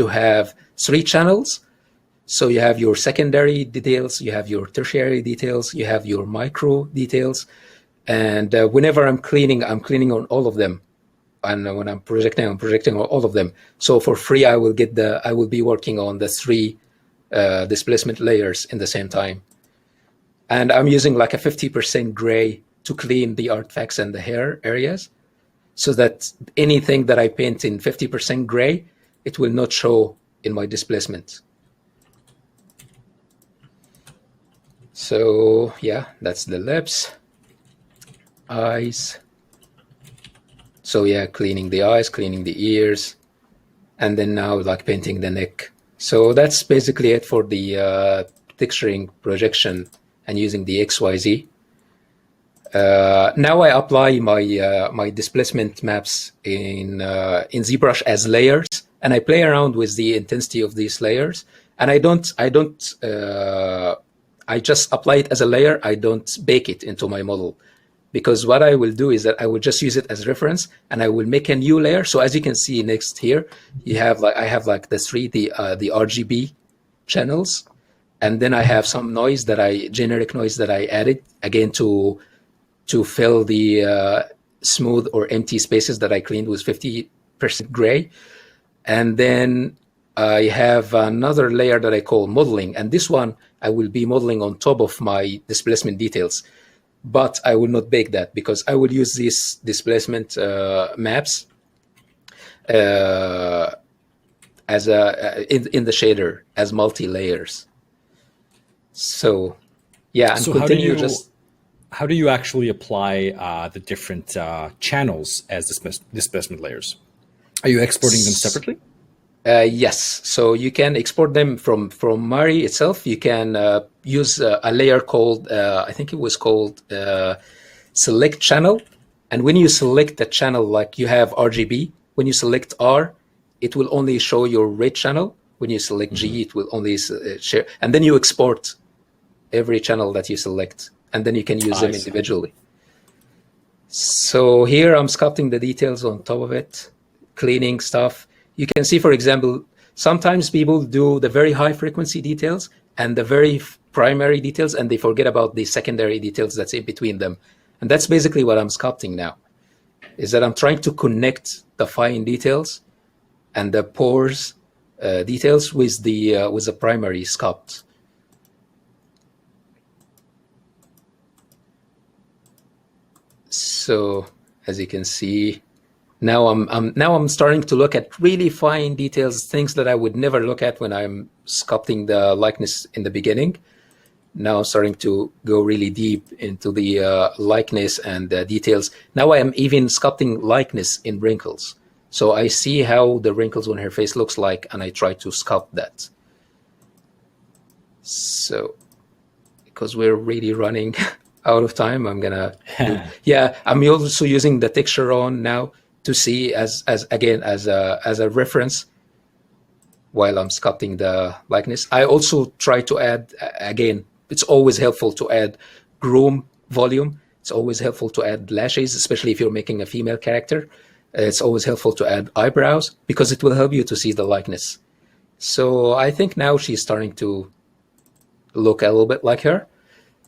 have 3 channels. So you have your secondary details, you have your tertiary details, you have your micro details. And whenever I'm cleaning on all of them. And when I'm projecting on all of them. So for free, I will be working on the 3 displacement layers in the same time. And I'm using like a 50% gray to clean the artifacts and the hair areas, so that anything that I paint in 50% gray, it will not show in my displacement. So yeah, that's the lips, eyes. So yeah, cleaning the eyes, cleaning the ears, and then now like painting the neck. So that's basically it for the texturing projection and using the XYZ. Now I apply my displacement maps in ZBrush as layers, and I play around with the intensity of these layers. And I just apply it as a layer. I don't bake it into my model, because what I will do is that I will just use it as reference, and I will make a new layer. So as you can see next here, I have the 3 RGB channels, and then I have some generic noise that I added again to fill the smooth or empty spaces that I cleaned with 50% gray. And then I have another layer that I call modeling, and this one I will be modeling on top of my displacement details. But I will not bake that, because I will use these displacement maps as in the shader as multi-layers. So yeah, and So how do you actually apply the different channels as displacement layers? Are you exporting them separately? Yes. So you can export them from Mari itself. You can use a layer called, I think it was called select channel. And when you select the channel, like you have RGB, when you select R, it will only show your red channel. When you select G, it will only share. And then you export every channel that you select, and then you can use them individually. So here I'm sculpting the details on top of it, cleaning stuff. You can see, for example, sometimes people do the very high frequency details and the very primary details, and they forget about the secondary details that's in between them. And that's basically what I'm sculpting now, is that I'm trying to connect the fine details and the pores details with the primary sculpt. So as you can see, now I'm starting to look at really fine details, things that I would never look at when I'm sculpting the likeness in the beginning. Now I'm starting to go really deep into the likeness and the details. Now I am even sculpting likeness in wrinkles. So I see how the wrinkles on her face looks like, and I try to sculpt that. So because we're really running out of time, I'm gonna yeah, I'm also using the texture on now to see as a reference while I'm sculpting the likeness. I also try to add, again, it's always helpful to add groom volume. It's always helpful to add lashes, especially if you're making a female character. It's always helpful to add eyebrows because it will help you to see the likeness. So I think now she's starting to look a little bit like her.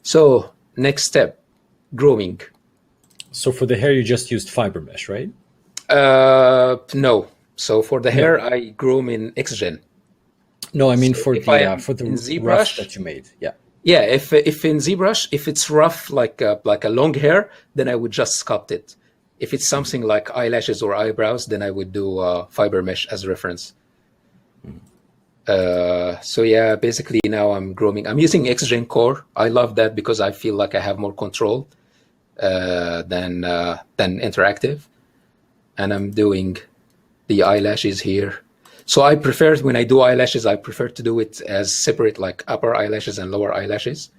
So next step, grooming. So for the hair, you just used fiber mesh, right? No. So for the hair, I groom in Xgen. No, I mean So for if I am the in rough ZBrush, that you made. Yeah. yeah, if in ZBrush, if it's rough like a long hair, then I would just sculpt it. If it's something like eyelashes or eyebrows, then I would do fiber mesh as reference. So yeah, basically now I'm grooming. I'm using Xgen Core. I love that because I feel like I have more control than interactive. And I'm doing the eyelashes here. So I prefer, when I do eyelashes, I prefer to do it as separate, like upper eyelashes and lower eyelashes.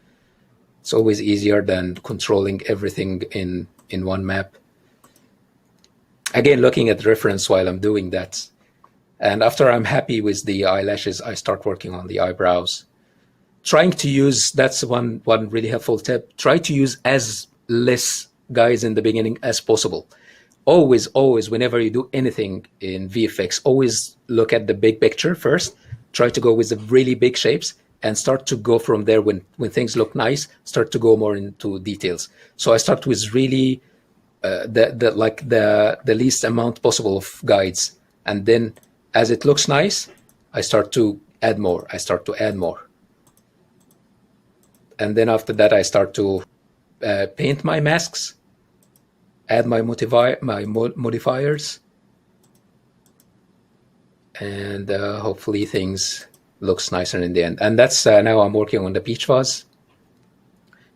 It's always easier than controlling everything in one map. Again, looking at reference while I'm doing that. And after I'm happy with the eyelashes, I start working on the eyebrows. Trying to use, that's one really helpful tip, try to use as less guides in the beginning as possible. Always, whenever you do anything in VFX, always look at the big picture first. Try to go with the really big shapes and start to go from there. When things look nice, start to go more into details. So I start with really the least amount possible of guides, and then as it looks nice, I start to add more. And then after that, I start to paint my masks, add my modifiers, and hopefully things looks nicer in the end. And that's now I'm working on the peach fuzz.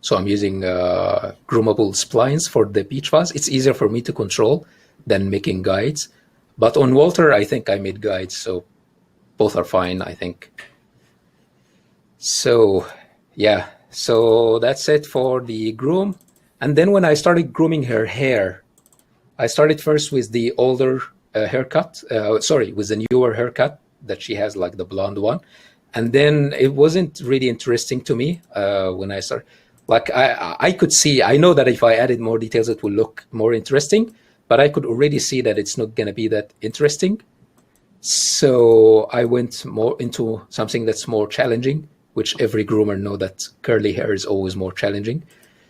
So I'm using groomable splines for the peach fuzz. It's easier for me to control than making guides. But on Walter, I think I made guides, so both are fine, I think. So yeah, so that's it for the groom. And then when I started grooming her hair, I started first with the older haircut, with the newer haircut that she has, like the blonde one. And then it wasn't really interesting to me when I started. Like I could see, I know that if I added more details, it will look more interesting, but I could already see that it's not going to be that interesting. So I went more into something that's more challenging, which every groomer know that curly hair is always more challenging.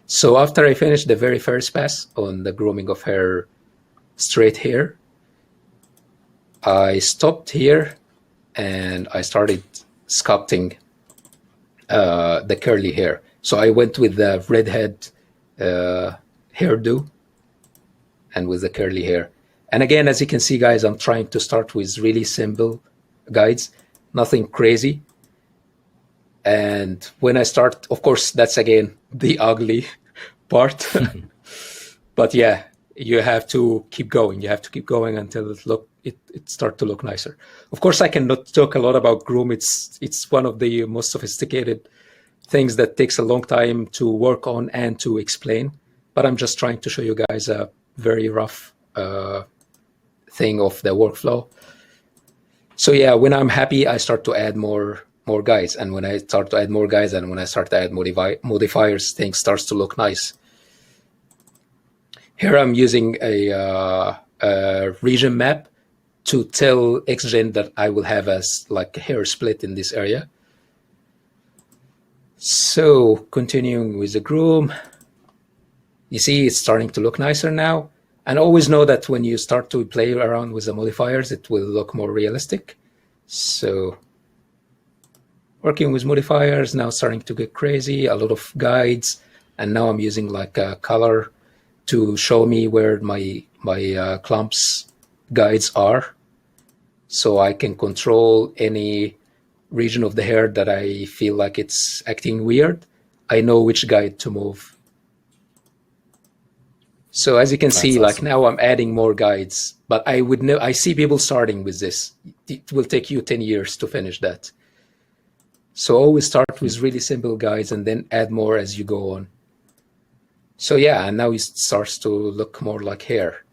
So after I finished the very first pass on the grooming of her straight hair, I stopped here and I started sculpting the curly hair. So I went with the redhead hairdo and with the curly hair. And again, as you can see, guys, I'm trying to start with really simple guides, nothing crazy. And when I start, of course, that's again the ugly part. But yeah, you have to keep going. You have to keep going until it starts to look nicer. Of course, I cannot talk a lot about groom. It's one of the most sophisticated things that takes a long time to work on and to explain. But I'm just trying to show you guys a very rough thing of the workflow. So yeah, when I'm happy, I start to add more guides. And when I start to add more guides and when I start to add modifiers, things starts to look nice. Here I'm using a region map to tell Xgen that I will have a hair split in this area. So continuing with the groom, you see it's starting to look nicer now. And always know that when you start to play around with the modifiers, it will look more realistic. So working with modifiers, now starting to get crazy, a lot of guides. And now I'm using like a color to show me where my clumps guides are, so I can control any region of the hair that I feel like it's acting weird. I know which guide to move. So as you can see, awesome. like now I'm adding more guides, but I see people starting with this. It will take you 10 years to finish that. So always start with really simple guides and then add more as you go on. So yeah, and now it starts to look more like hair.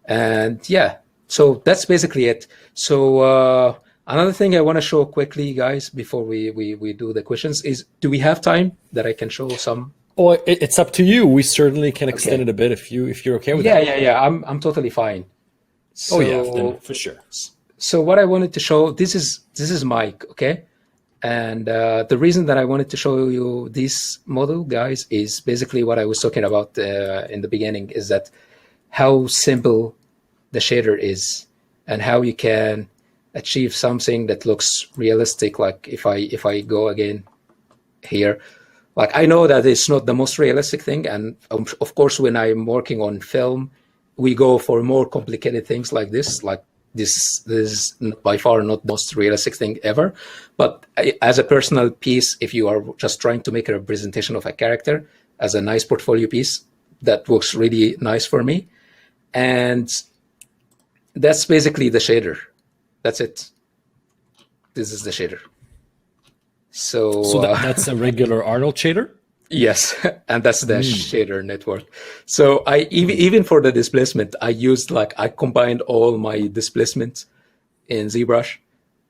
And yeah, so that's basically it. So another thing I want to show quickly, guys, before we do the questions is, do we have time that I can show some? Oh, it's up to you. We certainly can extend it a bit if you're okay with that. Yeah. I'm totally fine. So, then for sure. So what I wanted to show, this is Mike, okay? And the reason that I wanted to show you this model, guys, is basically what I was talking about in the beginning, is that how simple the shader is and how you can achieve something that looks realistic. Like if I go again here, like I know that it's not the most realistic thing. And of course, when I'm working on film, we go for more complicated things like this. Like this is by far not the most realistic thing ever. But as a personal piece, if you are just trying to make a representation of a character as a nice portfolio piece, that works really nice for me. And that's basically the shader. That's it. This is the shader. So that's a regular Arnold shader? Yes, and that's the shader network. So I even for the displacement, I combined all my displacements in ZBrush,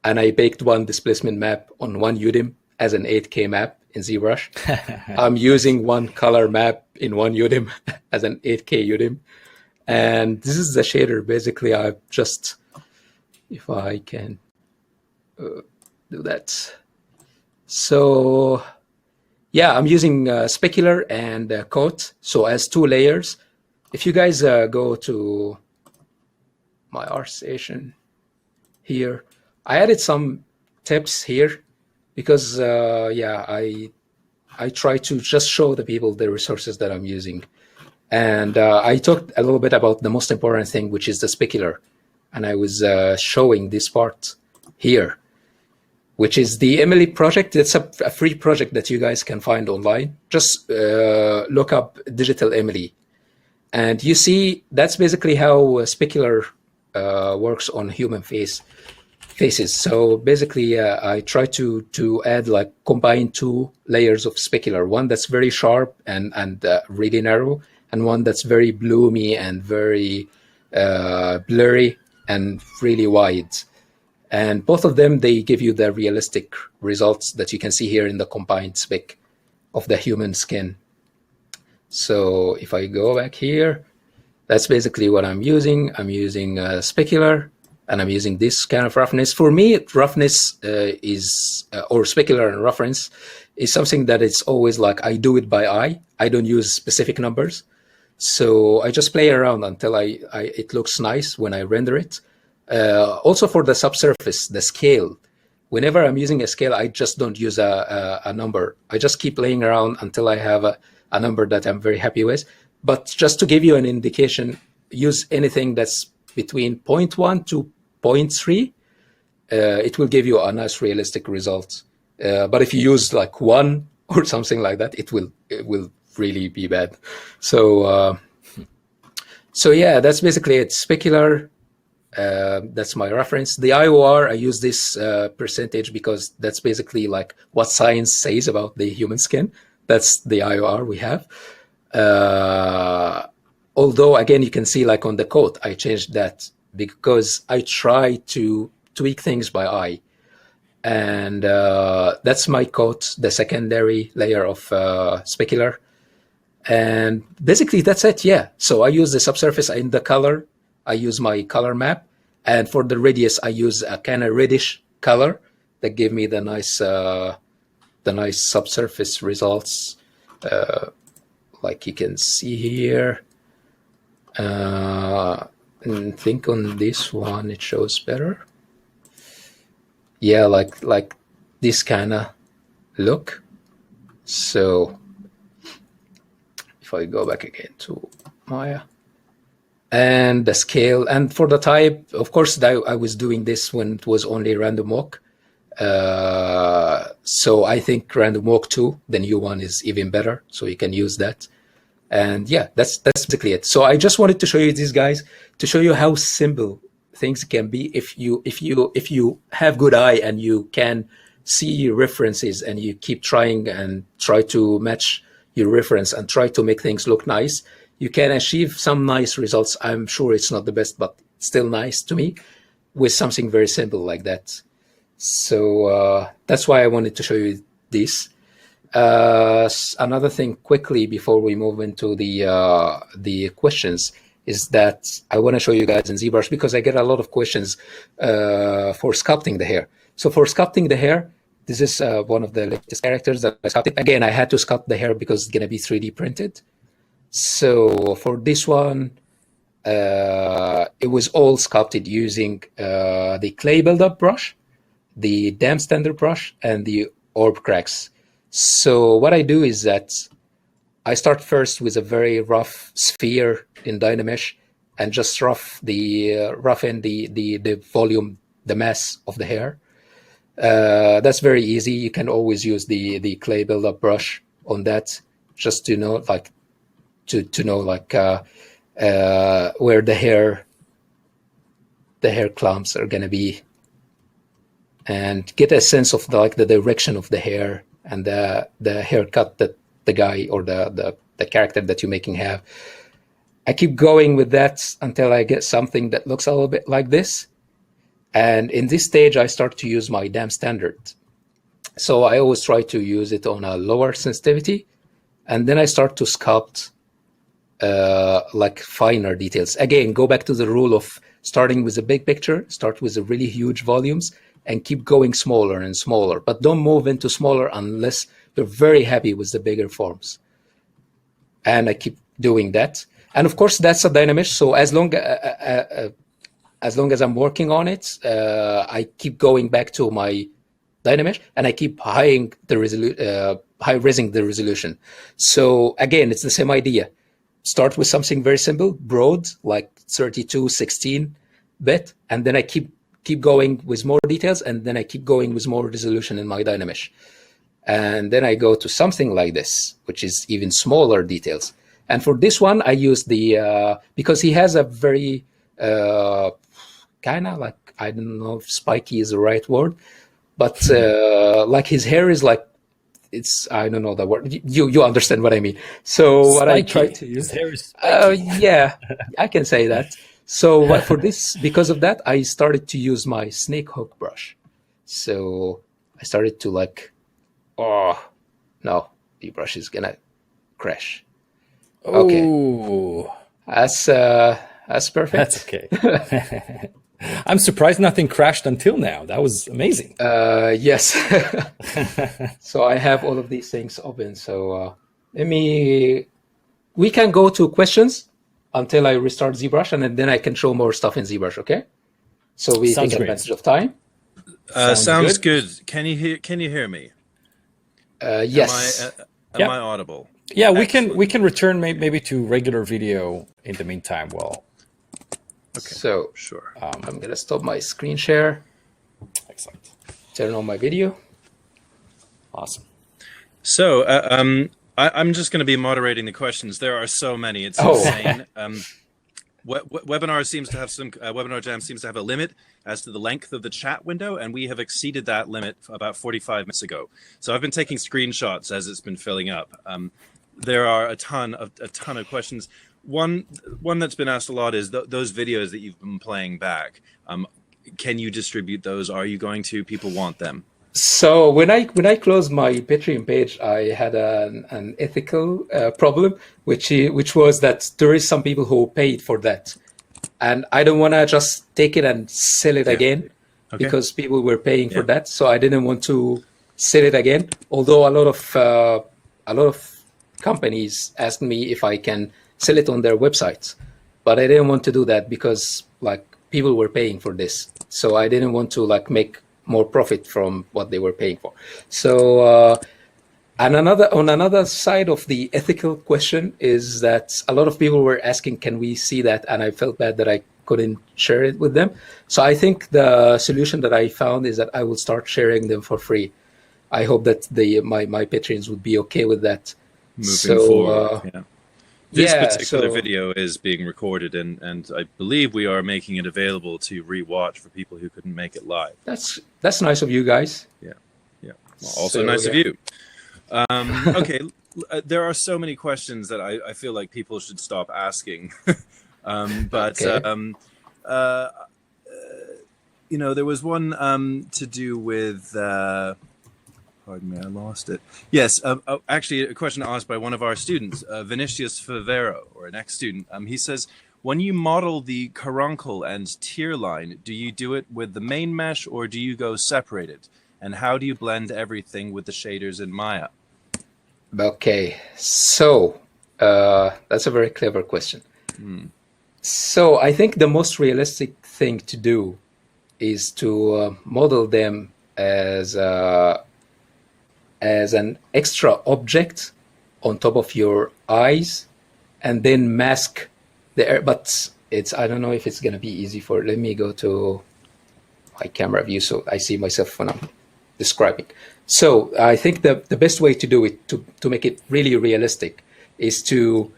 and I baked one displacement map on one UDIM as an 8K map in ZBrush. I'm using one color map in one UDIM as an 8K UDIM. And this is the shader. Basically, I just, if I can do that. So yeah, I'm using specular and coat. So as two layers. If you guys go to my Artstation here, I added some tips here because I try to just show the people the resources that I'm using. And I talked a little bit about the most important thing, which is the specular. And I was showing this part here, which is the Emily project. It's a free project that you guys can find online. Just look up Digital Emily. And you see, that's basically how specular works on human faces. So basically, I try to add, like, combine two layers of specular, one that's very sharp and really narrow, and one that's very bloomy and very blurry and really wide. And both of them, they give you the realistic results that you can see here in the combined spec of the human skin. So if I go back here, that's basically what I'm using. I'm using specular, and I'm using this kind of roughness. For me, roughness or specular and roughness is something that it's always like I do it by eye. I don't use specific numbers. So I just play around until it looks nice when I render it. Also for the subsurface, the scale, whenever I'm using a scale, I just don't use a number. I just keep playing around until I have a number that I'm very happy with. But just to give you an indication, use anything that's between 0.1 to 0.3. It will give you a nice realistic result. But if you use like 1 or something like that, it will really be bad. So yeah, that's basically it. Specular. That's my reference. The IOR, I use this percentage because that's basically like what science says about the human skin. That's the IOR we have. Although, again, you can see like on the coat, I changed that because I try to tweak things by eye. And that's my coat, the secondary layer of specular. And basically that's it, yeah. So I use the subsurface in the color. I use my color map. And for the radius, I use a kind of reddish color that give me the nice subsurface results. Like you can see here. And think on this one, it shows better. Yeah, like this kind of look. So if I go back again to Maya. And the scale. And for the type, of course, I was doing this when it was only random walk. So I think random walk 2, the new one, is even better. So you can use that. And yeah, that's basically it. So I just wanted to show you these guys to show you how simple things can be if you have good eye and you can see references and you keep trying and try to match your reference and try to make things look nice. You can achieve some nice results. I'm sure it's not the best, but still nice to me with something very simple like that. So that's why I wanted to show you this. Another thing quickly before we move into the questions is that I want to show you guys in ZBrush, because I get a lot of questions for sculpting the hair. So for sculpting the hair, this is one of the latest characters that I sculpted. Again, I had to sculpt the hair because it's going to be 3D printed. So for this one, it was all sculpted using the clay buildup brush, the dam standard brush, and the orb cracks. So what I do is that I start first with a very rough sphere in Dynamesh and just roughen the volume, the mass of the hair. That's very easy. You can always use the clay buildup brush on that, just to know where the hair clumps are gonna be, and get a sense of the direction of the hair and the haircut that the guy or the character that you're making have. I keep going with that until I get something that looks a little bit like this. And in this stage, I start to use my dam standard. So I always try to use it on a lower sensitivity. And then I start to sculpt like finer details. Again, go back to the rule of starting with a big picture, start with the really huge volumes, and keep going smaller and smaller. But don't move into smaller unless you're very happy with the bigger forms. And I keep doing that. And of course, that's a Dynamesh. So as long as I'm working on it, I keep going back to my Dynamesh and I keep high-resing the resolution. So again, it's the same idea. Start with something very simple, broad, like 32/16-bit, and then I keep going with more details, and then I keep going with more resolution in my Dynamesh. And then I go to something like this, which is even smaller details. And for this one, I use because he has a very kind of like, I don't know if spiky is the right word, but like his hair is like, I don't know the word. You understand what I mean. So spiky. What I try to use, his hair is spiky. Yeah, I can say that. So for this, because of that, I started to use my snake hook brush. So I started to no, the brush is gonna crash. Okay. Ooh. That's perfect. That's okay. I'm surprised nothing crashed until now. That was amazing. Yes. So I have all of these things open. So we can go to questions until I restart ZBrush, and then I can show more stuff in ZBrush. Okay. So we take advantage of time. Sounds good. Can you hear me? Yes. Am I audible? Yeah, excellent. we can return maybe to regular video in the meantime. Well, okay. So sure. I'm gonna stop my screen share. Excellent. Turn on my video. Awesome. So I'm just going to be moderating the questions. There are so many; it's insane. Webinar Jam seems to have a limit as to the length of the chat window, and we have exceeded that limit about 45 minutes ago. So I've been taking screenshots as it's been filling up. There are a ton of questions. One that's been asked a lot is those videos that you've been playing back. Can you distribute those? Are you going to? People want them. So when I closed my Patreon page, I had an ethical problem, which was that there is some people who paid for that, and I don't want to just take it and sell it again, because people were paying for that. So I didn't want to sell it again. Although a lot of companies asked me if I can sell it on their websites, but I didn't want to do that because people were paying for this, so I didn't want to make more profit from what they were paying for. So And on another side of the ethical question is that a lot of people were asking, can we see that? And I felt bad that I couldn't share it with them. So I think the solution that I found is that I will start sharing them for free. I hope that my patrons would be okay with that. Moving forward, yeah. This particular video is being recorded, and I believe we are making it available to rewatch for people who couldn't make it live. That's nice of you guys. Yeah. Well, also nice of you. Okay, there are so many questions that I feel like people should stop asking. But okay. There was one to do with. Pardon me, I lost it. Yes, actually, a question asked by one of our students, Vinicius Favero, or an ex-student. He says, when you model the caruncle and tier line, do you do it with the main mesh or do you go separated? And how do you blend everything with the shaders in Maya? Okay, so that's a very clever question. So I think the most realistic thing to do is to model them as an extra object on top of your eyes, and then mask the air. But I don't know if it's going to be easy let me go to my camera view so I see myself when I'm describing. So I think the best way to do it, to make it really realistic, is to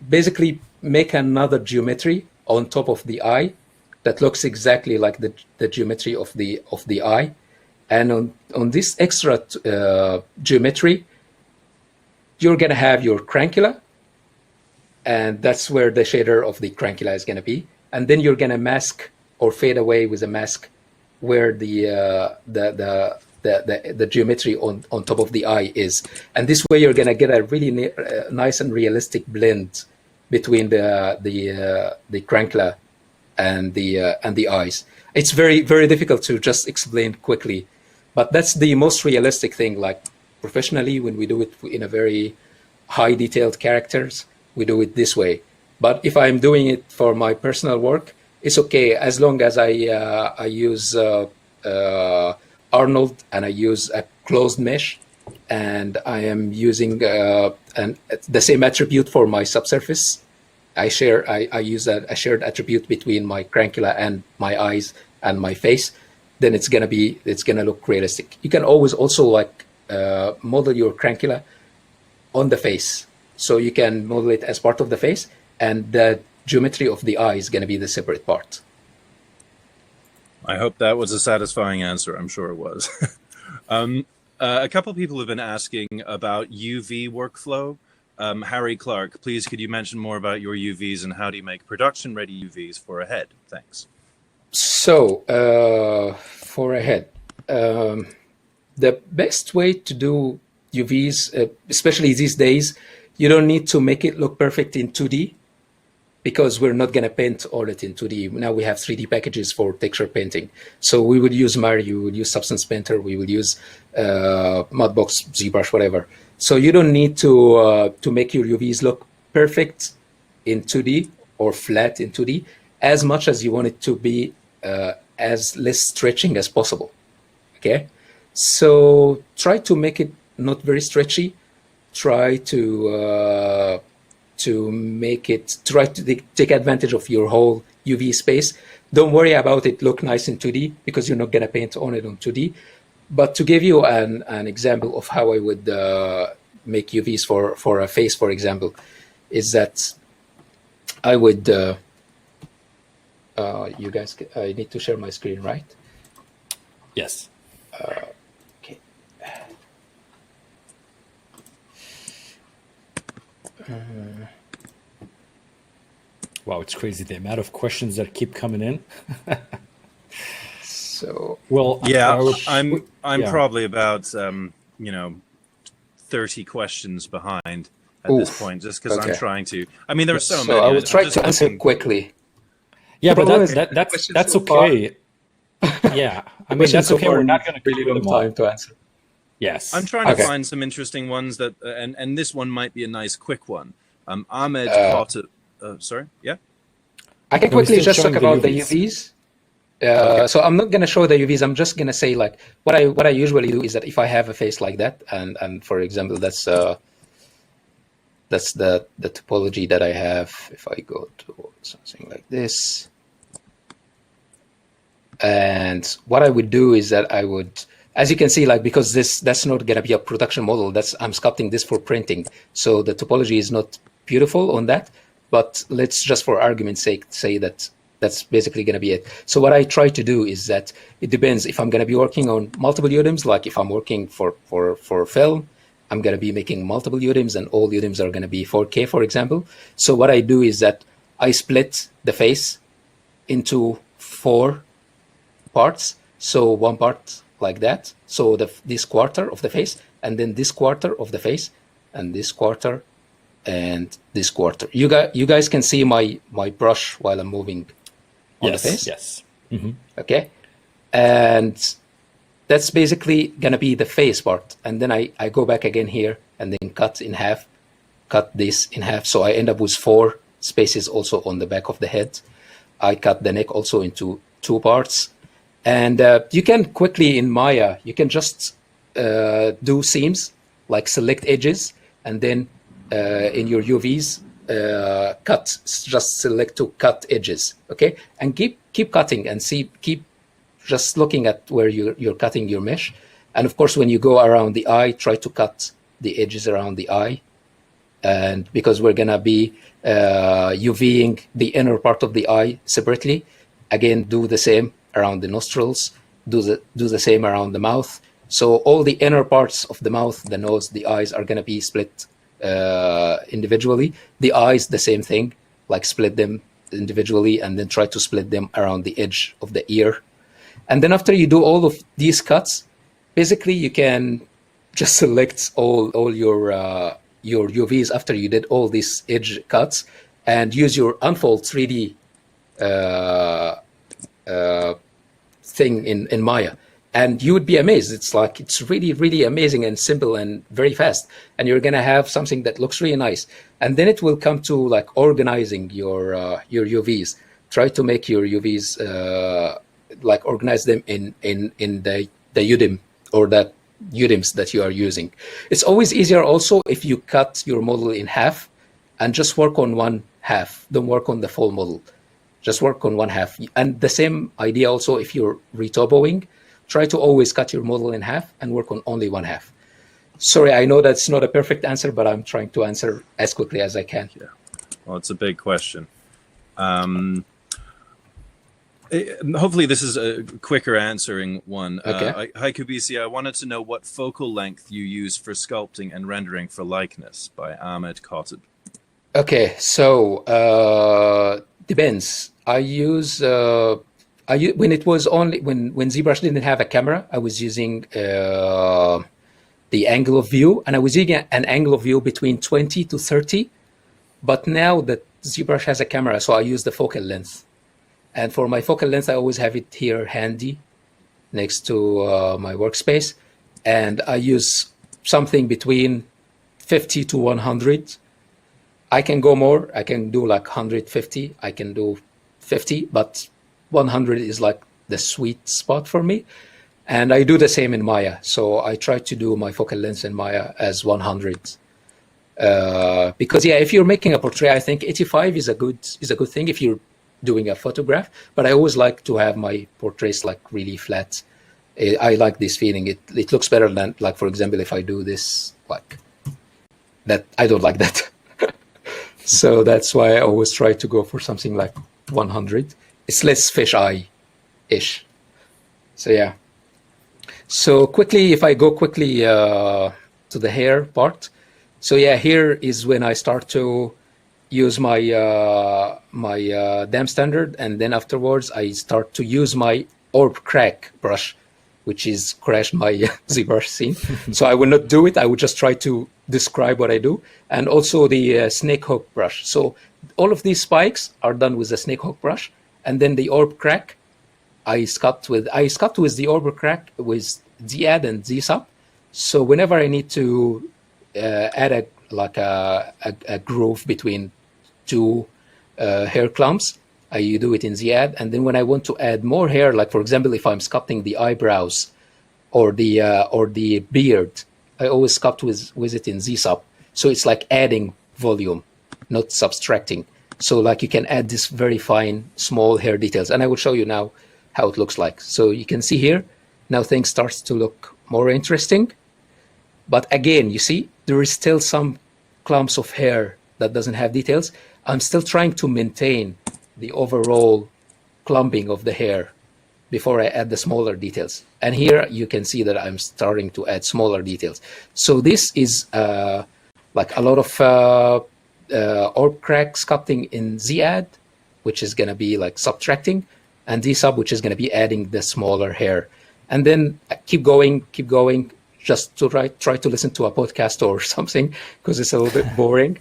basically make another geometry on top of the eye that looks exactly like the geometry of the eye. And on this extra geometry, you're going to have your crankula, and that's where the shader of the crankula is going to be. And then you're going to mask or fade away with a mask where the geometry on top of the eye is. And this way, you're going to get a really nice and realistic blend between the crankula and the eyes. It's very, very difficult to just explain quickly. But that's the most realistic thing. Like professionally, when we do it in a very high detailed characters, we do it this way. But if I'm doing it for my personal work, it's okay as long as I use Arnold and I use a closed mesh, and I am using the same attribute for my subsurface. I use a shared attribute between my crankula and my eyes and my face. Then it's gonna look realistic. You can always also model your crankula on the face, so you can model it as part of the face, and the geometry of the eye is gonna be the separate part. I hope that was a satisfying answer. I'm sure it was. A couple of people have been asking about UV workflow. Harry Clark, please could you mention more about your UVs and how do you make production-ready UVs for a head? Thanks. So, for a head, the best way to do UVs, especially these days, you don't need to make it look perfect in 2D, because we're not going to paint all it in 2D. Now we have 3D packages for texture painting. So we would use Mari, we would use Substance Painter, we would use Mudbox, ZBrush, whatever. So you don't need to make your UVs look perfect in 2D or flat in 2D, as much as you want it to be as less stretching as possible. Okay, so try to make it not very stretchy. Try to take advantage of your whole UV space. Don't worry about it look nice in 2D, because you're not going to paint on it on 2D. But to give you an example of how I would make UVs for a face, for example, is that I would, you guys, I need to share my screen, right? Yes. Okay. Wow, it's crazy the amount of questions that keep coming in. So well, yeah, I'm probably about 30 questions behind at this point, just because I'm trying to. I mean, there are so many. I will try to answer quickly. Yeah, but that's okay. Yeah, I mean that's okay. We're not going to really long time to answer. Yes, I'm trying to find some interesting ones that, and this one might be a nice quick one. Ahmed caught it. Sorry, yeah. I can quickly just talk about the UVs. So I'm not going to show the UVs. I'm just going to say like what I usually do is that if I have a face like that, and for example, that's the topology that I have. If I go to something like this, and what I would do is that I would, as you can see, like because that's not going to be a production model. I'm sculpting this for printing, so the topology is not beautiful on that. But let's just for argument's sake say that that's basically going to be it. So what I try to do is that it depends if I'm going to be working on multiple UDIMs, like if I'm working for film, I'm going to be making multiple UDIMs and all UDIMs are going to be 4K, for example. So what I do is that I split the face into 4 parts. So one part like that. So this quarter of the face, and then this quarter of the face, and this quarter, and this quarter. You guys can see my brush while I'm moving on the face. Yes. Mm-hmm. Okay, and that's basically gonna be the face part. And then I go back again here and then cut in half, cut this in half. So I end up with 4 spaces also on the back of the head. I cut the neck also into 2 parts. And you can quickly in Maya, you can just do seams, like select edges, and then in your UVs, cut, just select to cut edges, okay? And keep cutting and keep just looking at where you're cutting your mesh. And of course, when you go around the eye, try to cut the edges around the eye. And because we're gonna be UVing the inner part of the eye separately, again, do the same around the nostrils, do the same around the mouth. So all the inner parts of the mouth, the nose, the eyes are gonna be split individually. The eyes, the same thing, like split them individually and then try to split them around the edge of the ear. And then after you do all of these cuts, basically you can just select all your UVs after you did all these edge cuts and use your Unfold 3D thing in Maya. And you would be amazed. It's really, really amazing and simple and very fast. And you're going to have something that looks really nice. And then it will come to like organizing your UVs. Try to make your UVs, like organize them in the UDIM or the UDIMs that you are using. It's always easier also if you cut your model in half and just work on one half. Don't work on the full model. Just work on one half. And the same idea also if you're retopoing. Try to always cut your model in half and work on only one half. Sorry, I know that's not a perfect answer, but I'm trying to answer as quickly as I can. Yeah. Well, it's a big question. Hopefully this is a quicker answering one. Okay. Hi, Kubisi. I wanted to know what focal length you use for sculpting and rendering for likeness by Ahmed Khatib. Okay, so depends. I use... when it was only when ZBrush didn't have a camera, I was using the angle of view, and I was using an angle of view between 20 to 30. But now that ZBrush has a camera, so I use the focal length. And for my focal length, I always have it here handy next to my workspace, and I use something between 50 to 100. I can go more. I can do like 150. I can do 50, but 100 is like the sweet spot for me. And I do the same in Maya. So I try to do my focal length in Maya as 100. Because yeah, if you're making a portrait, I think 85 is a good thing if you're doing a photograph. But I always like to have my portraits like really flat. I like this feeling. It looks better than, like, for example, if I do this like that. I don't like that. So that's why I always try to go for something like 100. It's less fisheye-ish. So yeah. So quickly, if I go quickly to the hair part. So yeah, here is when I start to use my damp standard, and then afterwards I start to use my orb crack brush, which is crashed my ZBrush scene. So I will not do it. I would just try to describe what I do, and also the snake hook brush. So all of these spikes are done with the snake hook brush. And then the orb crack, I sculpt with the orb crack with Z-add and Z-sub. So whenever I need to add a groove between 2 hair clumps, I do it in the ad. And then when I want to add more hair, like for example, if I'm sculpting the eyebrows or the beard, I always sculpt with it in Z-Sub. So it's like adding volume, not subtracting. So like you can add this very fine, small hair details. And I will show you now how it looks like. So you can see here, now things starts to look more interesting. But again, you see, there is still some clumps of hair that doesn't have details. I'm still trying to maintain the overall clumping of the hair before I add the smaller details. And here you can see that I'm starting to add smaller details. So this is like a lot of orb crack sculpting in Z-Add, which is going to be like subtracting, and Z-Sub, which is going to be adding the smaller hair. And then keep going, just to try to listen to a podcast or something, because it's a little bit boring.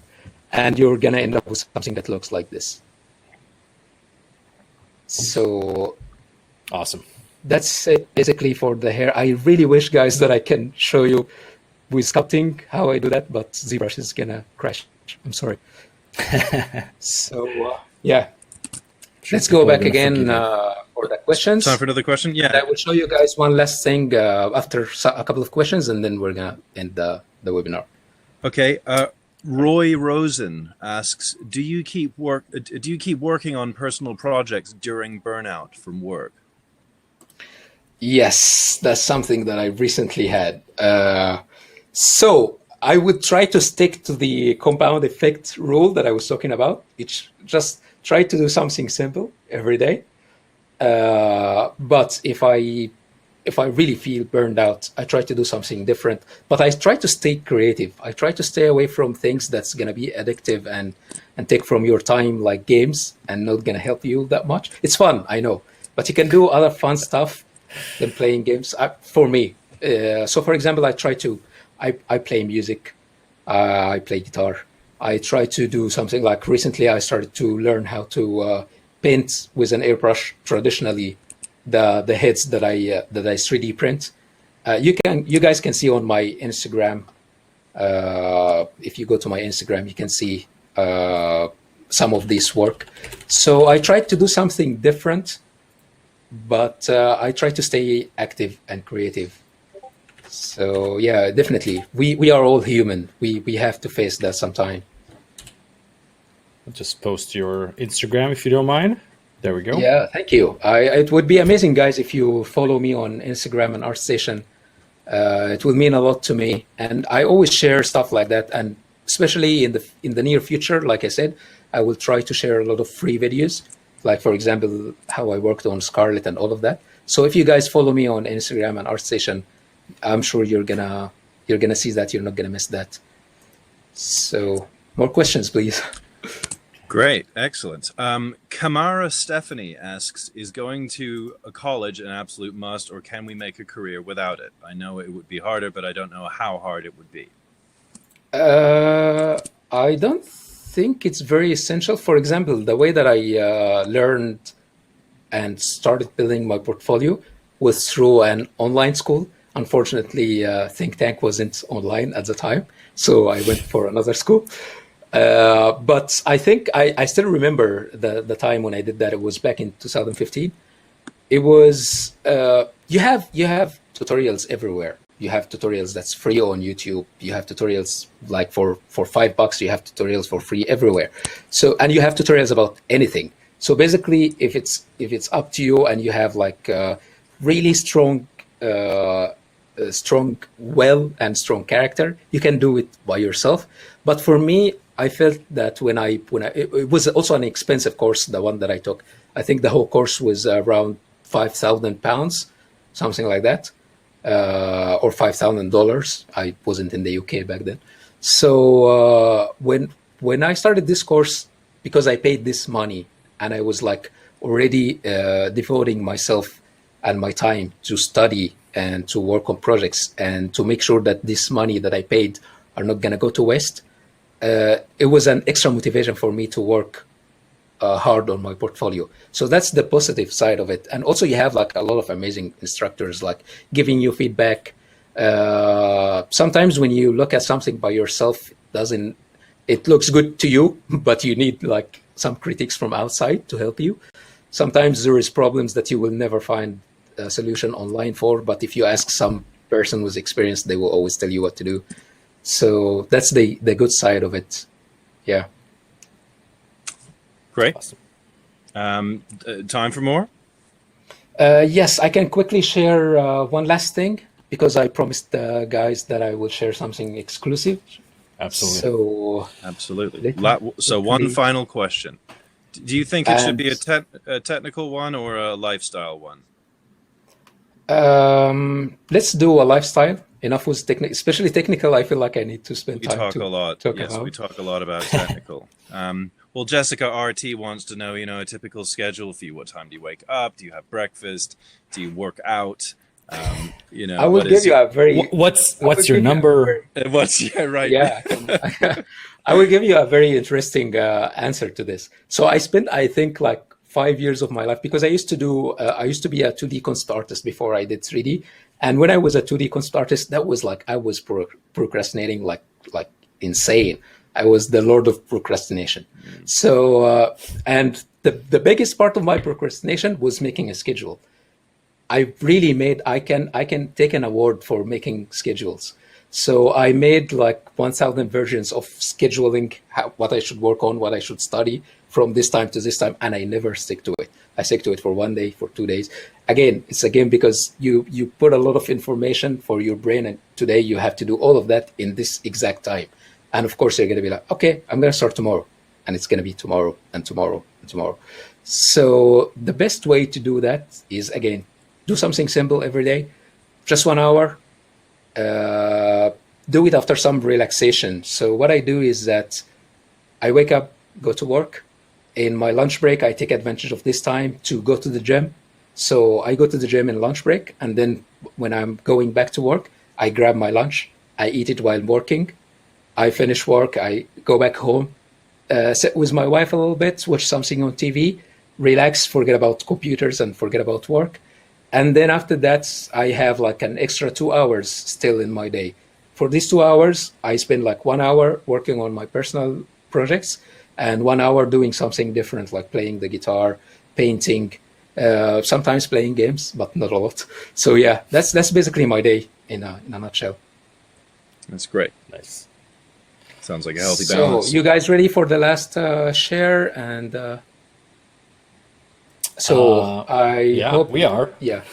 And you're going to end up with something that looks like this. So awesome. That's it basically for the hair. I really wish, guys, that I can show you with sculpting how I do that, but ZBrush is going to crash. I'm sorry. So, yeah. Let's go back again for the questions. Time for another question? Yeah. I will show you guys one last thing after a couple of questions, and then we're going to end the webinar. Okay. Roy Rosen asks, do you keep working on personal projects during burnout from work? Yes, that's something that I recently had. So I would try to stick to the compound effect rule that I was talking about. It's just try to do something simple every day. But if I really feel burned out, I try to do something different. But I try to stay creative. I try to stay away from things that's going to be addictive and take from your time, like games, and not going to help you that much. It's fun, I know. But you can do other fun stuff than playing games, for me. So, for example, I play music. I play guitar. I try to do something like recently I started to learn how to paint with an airbrush traditionally the heads that I 3D print. You guys can see on my Instagram. If you go to my Instagram, you can see some of this work. So I tried to do something different, but I try to stay active and creative. So yeah, definitely, we are all human. We have to face that sometime. Just post your Instagram if you don't mind. There we go. Yeah, thank you. It would be amazing, guys, if you follow me on Instagram and Artstation. It will mean a lot to me, and I always share stuff like that. And especially in the near future, like I said, I will try to share a lot of free videos, like for example, how I worked on Scarlet and all of that. So if you guys follow me on Instagram and Artstation, I'm sure you're gonna see that. You're not gonna miss that. So more questions, please. Great, excellent. Kamara Stephanie asks, is going to a college an absolute must, or can we make a career without it? I know it would be harder, but I don't know how hard it would be. I don't think it's very essential. For example, the way that I learned and started building my portfolio was through an online school. Unfortunately, Think Tank wasn't online at the time, so I went for another school. But I think I still remember the time when I did that. It was back in 2015. It was you have tutorials everywhere. You have tutorials that's free on YouTube. You have tutorials like for $5. You have tutorials for free everywhere. So, and you have tutorials about anything. So basically, if it's up to you and you have like really strong will and strong character, you can do it by yourself. But for me, I felt that when it was also an expensive course, the one that I took. I think the whole course was around £5,000, something like that, or $5,000. I wasn't in the UK back then. So when I started this course, because I paid this money and I was like already devoting myself and my time to study and to work on projects and to make sure that this money that I paid are not going to go to waste. It was an extra motivation for me to work hard on my portfolio. So that's the positive side of it. And also you have like a lot of amazing instructors like giving you feedback. Sometimes when you look at something by yourself, it looks good to you, but you need like some critics from outside to help you. Sometimes there is problems that you will never find a solution online for, but if you ask some person who's experienced, they will always tell you what to do. So that's the good side of it. Yeah. Great. Awesome. Time for more? Yes, I can quickly share one last thing, because I promised the guys that I will share something exclusive. Absolutely. So Absolutely. So one final question. Do you think it should be a technical one or a lifestyle one? Let's do a lifestyle. Enough with technical, especially technical. I feel like I need to spend time. We talk a lot. Yes, about. We talk a lot about technical. Well, Jessica RT wants to know, a typical schedule for you. What time do you wake up? Do you have breakfast? Do you work out? I will give you a very. What's your number? Right? Yeah, I will give you a very interesting answer to this. So I spent, I think, like 5 years of my life, because I used to be a 2D concept artist before I did 3D. And when I was a 2D concept artist, that was like I was procrastinating like insane. I was the lord of procrastination. So and the biggest part of my procrastination was making a schedule. I really I can take an award for making schedules. So I made like 1,000 versions of scheduling, what I should work on, what I should study from this time to this time, and I never stick to it. I stick to it for 1 day, for 2 days. Again, it's because you put a lot of information for your brain, and today you have to do all of that in this exact time. And of course, you're going to be like, okay, I'm going to start tomorrow. And it's going to be tomorrow and tomorrow and tomorrow. So the best way to do that is, again, do something simple every day, just 1 hour. Do it after some relaxation. So what I do is that I wake up, go to work. In my lunch break, I take advantage of this time to go to the gym. So I go to the gym in lunch break, and then when I'm going back to work, I grab my lunch, I eat it while working. I finish work, I go back home, sit with my wife a little bit, watch something on TV, relax, forget about computers and forget about work. And then after that, I have like an extra 2 hours still in my day. For these 2 hours, I spend like 1 hour working on my personal projects and 1 hour doing something different, like playing the guitar, painting, sometimes playing games, but not a lot. So yeah, that's basically my day in a nutshell. That's great. Nice. Sounds like a healthy balance. So you guys ready for the last share? And hope we are. Yeah,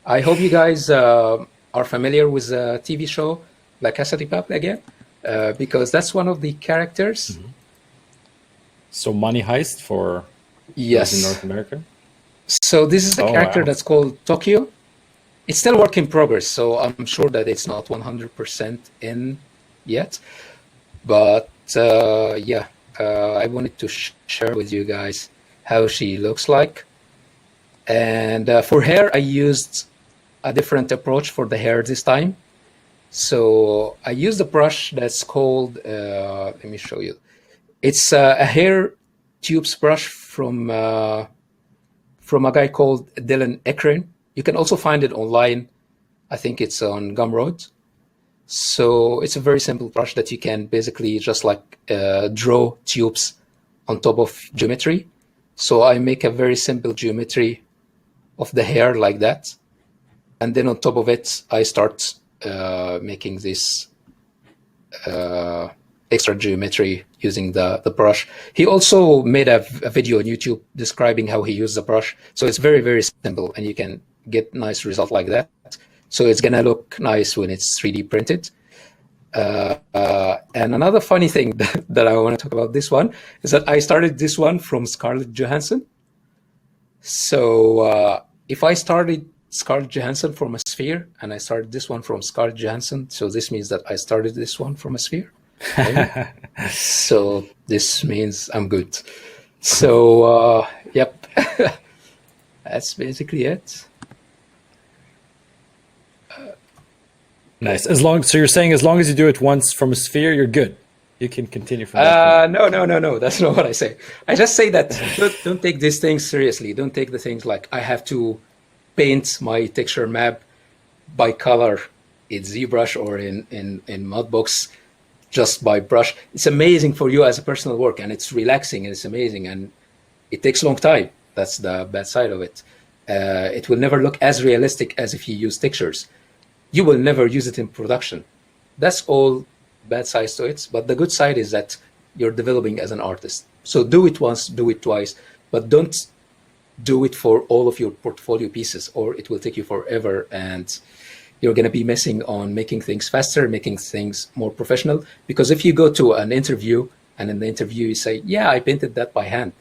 I hope you guys are familiar with a TV show La Casa de Papel again, because that's one of the characters. Mm-hmm. So Money Heist for yes in North America. So this is a character that's called Tokyo. It's still work in progress, so I'm sure that it's not 100% in yet. But I wanted to share with you guys how she looks like. And for hair, I used a different approach for the hair this time. So I used a brush that's called, let me show you. It's a hair tubes brush from a guy called Dylan Ekren. You can also find it online. I think it's on Gumroad. So it's a very simple brush that you can basically just like draw tubes on top of geometry. So I make a very simple geometry of the hair like that. And then on top of it, I start making this extra geometry using the brush. He also made a video on YouTube describing how he used the brush. So it's very, very simple, and you can get nice result like that. So it's going to look nice when it's 3D printed. And another funny thing that I want to talk about this one is that I started this one from Scarlett Johansson. So if I started Scarlett Johansson from a sphere and I started this one from Scarlett Johansson, so this means that I started this one from a sphere. Okay? So this means I'm good. So yep, that's basically it. Nice. So you're saying as long as you do it once from a sphere, you're good. You can continue from that. No. That's not what I say. I just say that don't take these things seriously. Don't take the things like I have to paint my texture map by color in ZBrush or in Mudbox. just by brush. It's amazing for you as a personal work, and it's relaxing and it's amazing, and it takes a long time. That's the bad side of it. It will never look as realistic as if you use textures. You will never use it in production. That's all bad sides to it. But the good side is that you're developing as an artist. So do it once, do it twice, but don't do it for all of your portfolio pieces, or it will take you forever, and you're going to be missing on making things faster, making things more professional. Because if you go to an interview and in the interview you say, yeah, I painted that by hand,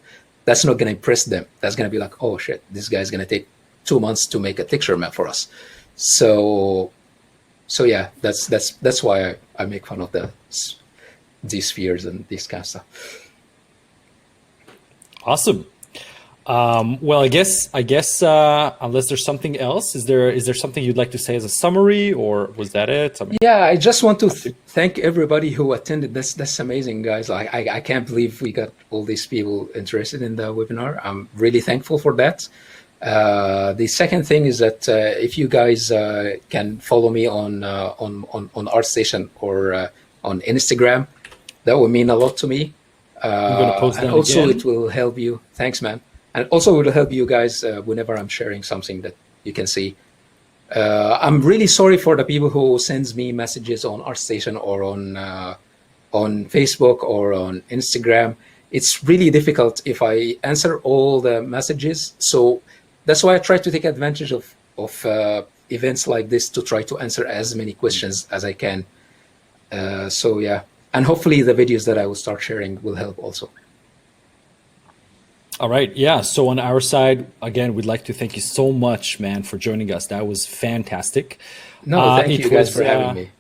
that's not going to impress them. That's going to be like, oh shit, this guy's going to take 2 months to make a texture map for us. So yeah, that's why I make fun of these spheres and this kind of stuff. Awesome. Well, I guess unless there's something else, is there something you'd like to say as a summary, or was that it? I mean, yeah, I just want to thank everybody who attended. That's amazing, guys. Like I can't believe we got all these people interested in the webinar. I'm really thankful for that. The second thing is that if you guys can follow me on Artstation or on Instagram, that would mean a lot to me. I'm going to post and them also again. It will help you. Thanks, man. And also it will help you guys whenever I'm sharing something that you can see. I'm really sorry for the people who sends me messages on Artstation or on Facebook or on Instagram. It's really difficult if I answer all the messages. So that's why I try to take advantage of events like this to try to answer as many questions as I can. So yeah, and hopefully the videos that I will start sharing will help also. All right. Yeah. So on our side, again, we'd like to thank you so much, man, for joining us. That was fantastic. No, thank you guys for having me.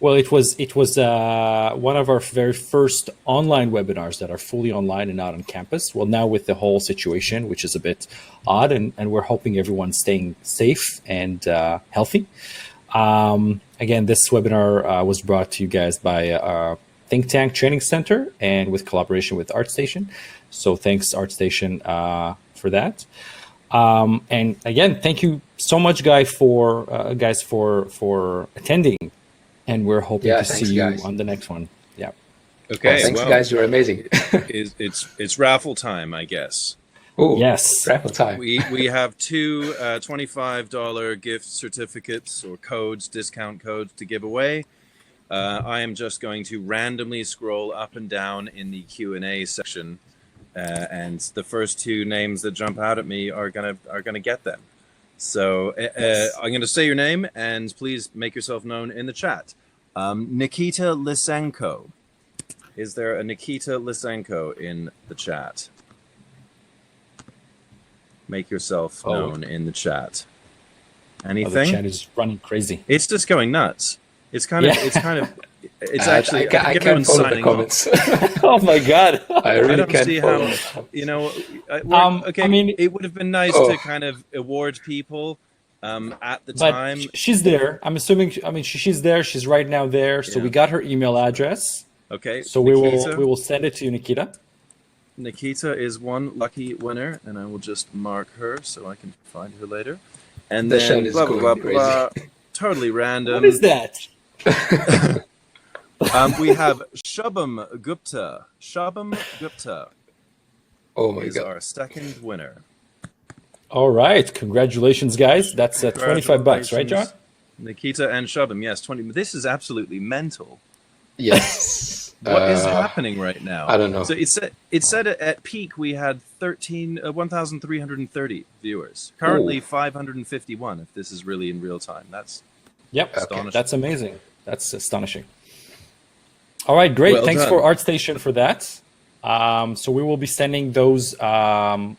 Well, it was one of our very first online webinars that are fully online and not on campus. Well, now with the whole situation, which is a bit odd, and we're hoping everyone's staying safe and healthy. Again, this webinar was brought to you guys by Think Tank Training Center and with collaboration with Artstation. So thanks, Artstation, for that. And again, thank you so much, guys, for attending. And we're hoping to see you on the next one. Yeah. Okay. Well, thanks, guys. You're amazing. It's raffle time, I guess. Oh yes, raffle time. We have two $25 gift certificates or discount codes to give away. I am just going to randomly scroll up and down in the Q&A section, and the first two names that jump out at me are gonna get them. So I'm going to say your name, and please make yourself known in the chat. Nikita Lysenko. Is there a Nikita Lysenko in the chat? Make yourself known in the chat. Anything? The chat is running crazy. It's just going nuts. It's actually I can't follow the comments. Oh my god! I really don't can't see follow. Okay, I mean, it would have been nice to kind of award people at the time. She's there. I'm assuming. I mean, she's there. She's right now there. So we got her email address. Okay. So we will send it to you, Nikita. Nikita is one lucky winner, and I will just mark her so I can find her later. And The then show is blah blah going blah blah. crazy. Totally random. What is that? We have Shubham Gupta. Shubham Gupta Oh my is god! our second winner. All right, congratulations, guys. That's $25, right, John? Nikita and Shubham, yes, 20. This is absolutely mental. Yes. What is happening right now? I don't know. So it said at peak we had 1,330 viewers. Currently 551. If this is really in real time, that's astonishing. That's amazing. That's astonishing. All right, great. Well Thanks done. for Artstation for that. So we will be sending those to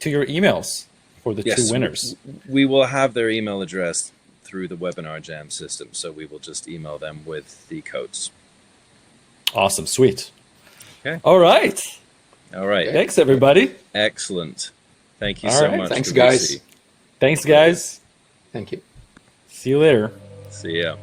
your emails for the two winners. We will have their email address through the Webinar Jam system, so we will just email them with the codes. Awesome, sweet. Okay. All right. All right. Thanks, everybody. Excellent. Thank you All so right. much. Thanks, Kubisi. guys. Thanks, guys. Thank you. See you later. See ya.